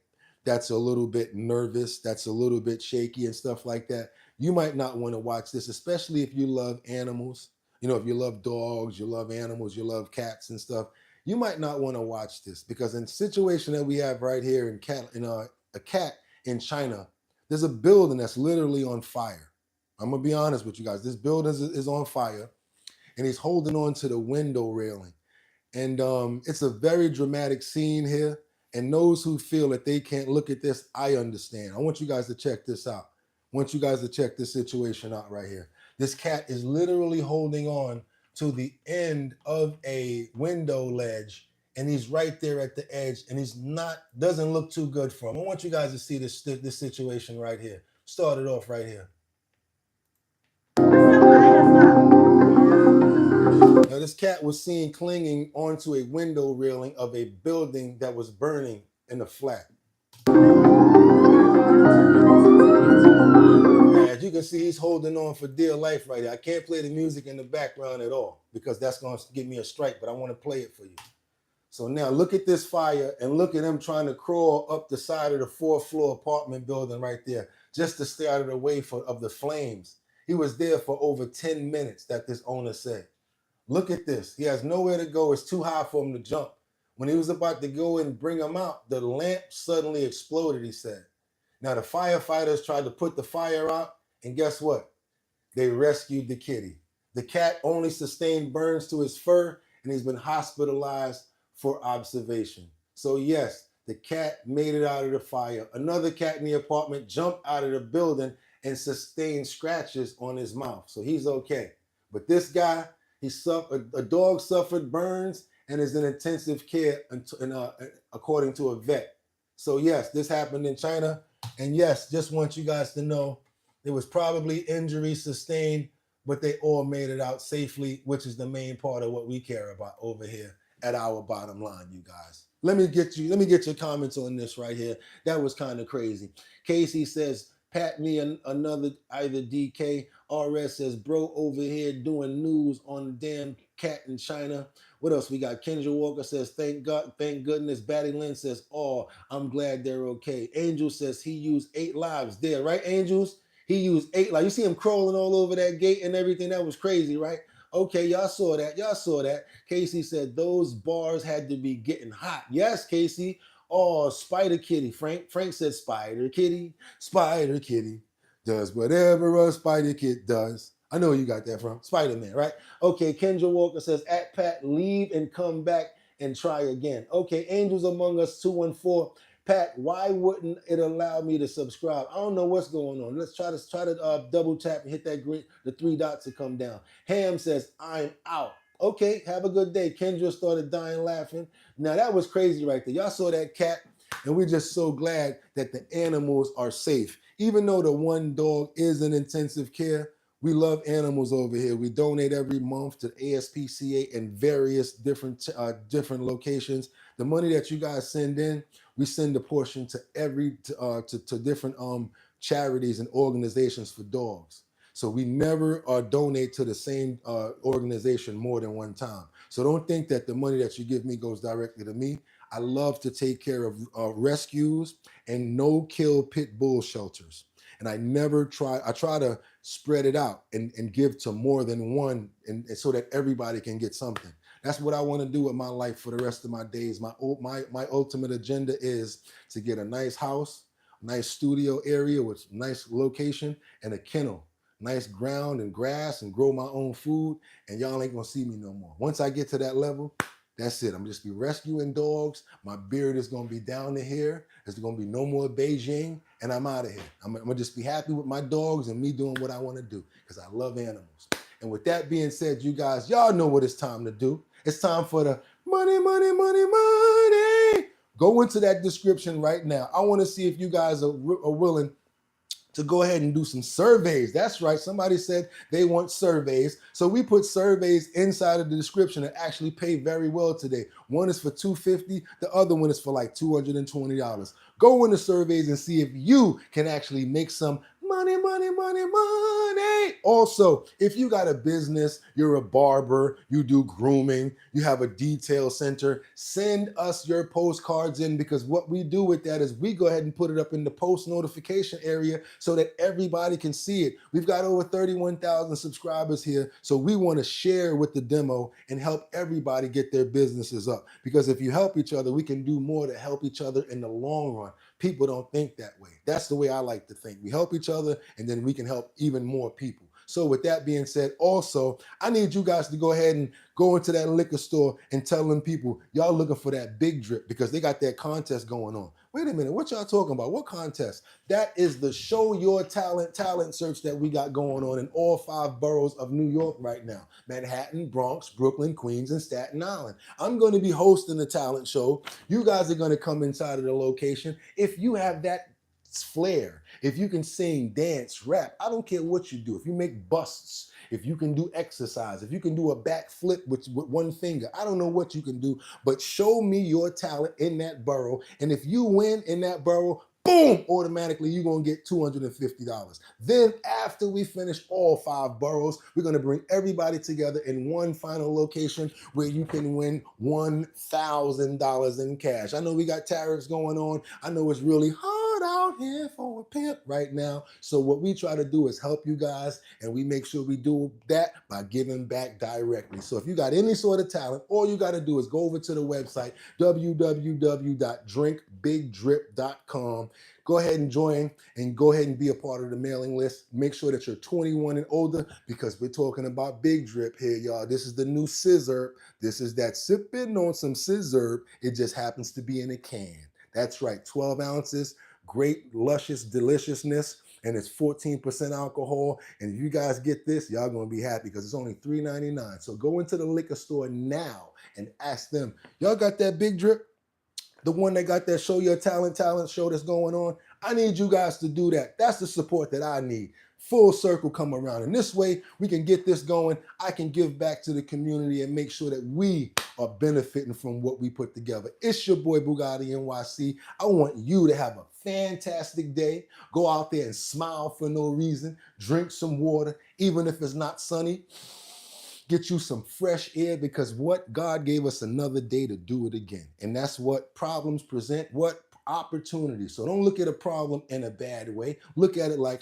that's a little bit nervous, that's a little bit shaky and stuff like that, you might not want to watch this, especially if you love animals. You know, if you love dogs, you love animals, you love cats and stuff, you might not want to watch this because in the situation that we have right here in a cat in China, there's a building that's literally on fire. I'm going to be honest with you guys. This building is on fire and he's holding on to the window railing. And it's a very dramatic scene here. And those who feel that they can't look at this, I understand. I want you guys to check this out. I want you guys to check this situation out right here. This cat is literally holding on to the end of a window ledge, and he's right there at the edge, and doesn't look too good for him. I want you guys to see this situation right here. Start it off right here. Now, this cat was seen clinging onto a window railing of a building that was burning in a flat. As you can see, he's holding on for dear life right here. I can't play the music in the background at all because that's going to give me a strike, but I want to play it for you. So now look at this fire and look at him trying to crawl up the side of the 4th floor apartment building right there just to stay out of the way of the flames. He was there for over 10 minutes, that this owner said. Look at this. He has nowhere to go. It's too high for him to jump. When he was about to go and bring him out, the lamp suddenly exploded, he said. Now, the firefighters tried to put the fire out, and guess what? They rescued the kitty. The cat only sustained burns to his fur, and he's been hospitalized for observation. So, yes, the cat made it out of the fire. Another cat in the apartment jumped out of the building and sustained scratches on his mouth. So he's okay. But this guy, a dog suffered burns and is in intensive care according to a vet. So yes, this happened in China. And yes, just want you guys to know there was probably injury sustained, but they all made it out safely, which is the main part of what we care about over here at our bottom line, you guys. Let me get your comments on this right here. That was kind of crazy. Casey says, pat me another either DK. RS says, bro over here doing news on the damn cat in China. What else we got? Kendra Walker says, thank God, thank goodness. Batty Lynn says, oh, I'm glad they're okay. Angel says he used 8 lives there, right, Angels? He used 8 lives. You see him crawling all over that gate and everything. That was crazy, right? Okay, y'all saw that. Y'all saw that. Casey said those bars had to be getting hot. Yes, Casey. Oh, Spider Kitty. Frank said Spider Kitty does whatever a Spider Kid does. I know where you got that from. Spider-Man, right? Okay, Kendra Walker says, at Pat, leave and come back and try again. Okay, Angels Among Us 214. Pat, why wouldn't it allow me to subscribe? I don't know what's going on. Let's try to double tap and hit the 3 dots to come down. Ham says, I'm out. Okay, have a good day. Kendra started dying laughing. Now, that was crazy right there. Y'all saw that cat, and we're just so glad that the animals are safe. Even though the one dog is in intensive care, we love animals over here. We donate every month to ASPCA and various different locations. The money that you guys send in, we send a portion to different charities and organizations for dogs. So we never donate to the same organization more than one time. So don't think that the money that you give me goes directly to me. I love to take care of rescues and no-kill pit bull shelters. And I try to spread it out and give to more than one and so that everybody can get something. That's what I want to do with my life for the rest of my days. My ultimate agenda is to get a nice house, nice studio area with nice location, and a kennel. Nice ground and grass and grow my own food, and y'all ain't gonna see me no more. Once I get to that level, that's it. I'm just be rescuing dogs. My beard is gonna be down to here. There's gonna be no more Beijing, and I'm out of here. I'm gonna just be happy with my dogs and me doing what I want to do because I love animals. And with that being said, you guys, y'all know what it's time to do. It's time for the money, money, money, money. Go into that description right now. I want to see if you guys are willing to go ahead and do some surveys. That's right. Somebody said they want surveys. So we put surveys inside of the description that actually pay very well today. One is for $250. The other one is for like $220. Go into surveys and see if you can actually make some money, money, money, money. Also, if you got a business, you're a barber, you do grooming, you have a detail center, send us your postcards in, because what we do with that is we go ahead and put it up in the post notification area so that everybody can see it. We've got over 31,000 subscribers here, so we want to share with the demo and help everybody get their businesses up. Because if you help each other, we can do more to help each other in the long run. People don't think that way. That's the way I like to think. We help each other, and then we can help even more people. So with that being said, also, I need you guys to go ahead and go into that liquor store and tell them people, y'all looking for that big drip, because they got that contest going on. Wait a minute, what y'all talking about? What contest? That is the Show Your Talent search that we got going on in all 5 boroughs of New York right now. Manhattan, Bronx, Brooklyn, Queens, and Staten Island. I'm going to be hosting the talent show. You guys are going to come inside of the location. If you have that flair, if you can sing, dance, rap, I don't care what you do. If you make busts, if you can do exercise, if you can do a backflip with one finger, I don't know what you can do, but show me your talent in that borough. And if you win in that borough, boom, automatically you're going to get $250. Then after we finish all 5 boroughs, we're going to bring everybody together in one final location where you can win $1,000 in cash. I know we got tariffs going on. I know it's really hard out here for a pimp right now. So what we try to do is help you guys, and we make sure we do that by giving back directly. So if you got any sort of talent, all you got to do is go over to the website, www.drinkbigdrip.com. Go ahead and join, and go ahead and be a part of the mailing list. Make sure that you're 21 and older, because we're talking about Big Drip here, y'all. This is the new scissor. This is that sipping on some scissor. It just happens to be in a can. That's right, 12 ounces, great, luscious deliciousness, and it's 14% alcohol. And if you guys get this, y'all gonna be happy, because it's only $3.99. So go into the liquor store now and ask them, y'all got that Big Drip? The one that got that Show Your Talent show that's going on? I need you guys to do that. That's the support that I need. Full circle come around. And this way, we can get this going. I can give back to the community and make sure that we are benefiting from what we put together. It's your boy Boogotti NYC. I want you to have a fantastic day. Go out there and smile for no reason. Drink some water, even if it's not sunny. Get you some fresh air, because what God gave us another day to do it again. And that's what problems present, what opportunities. So don't look at a problem in a bad way. Look at it like,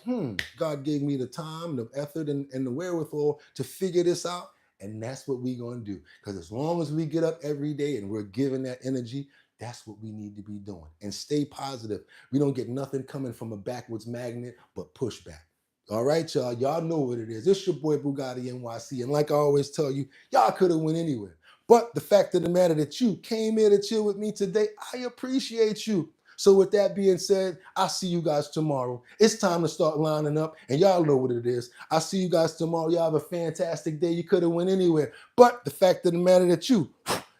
God gave me the time, the effort, and the wherewithal to figure this out. And that's what we're going to do. Because as long as we get up every day and we're giving that energy, that's what we need to be doing. And stay positive. We don't get nothing coming from a backwards magnet but pushback. All right, y'all. Y'all know what it is. It's your boy Boogotti NYC. And like I always tell you, y'all could have went anywhere. But the fact of the matter that you came here to chill with me today, I appreciate you. So with that being said, I'll see you guys tomorrow. It's time to start lining up, and y'all know what it is. I'll see you guys tomorrow. Y'all have a fantastic day. You could have went anywhere. But the fact of the matter that you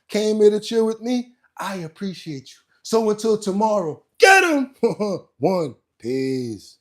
came here to chill with me, I appreciate you. So until tomorrow, get 'em. One. Peace.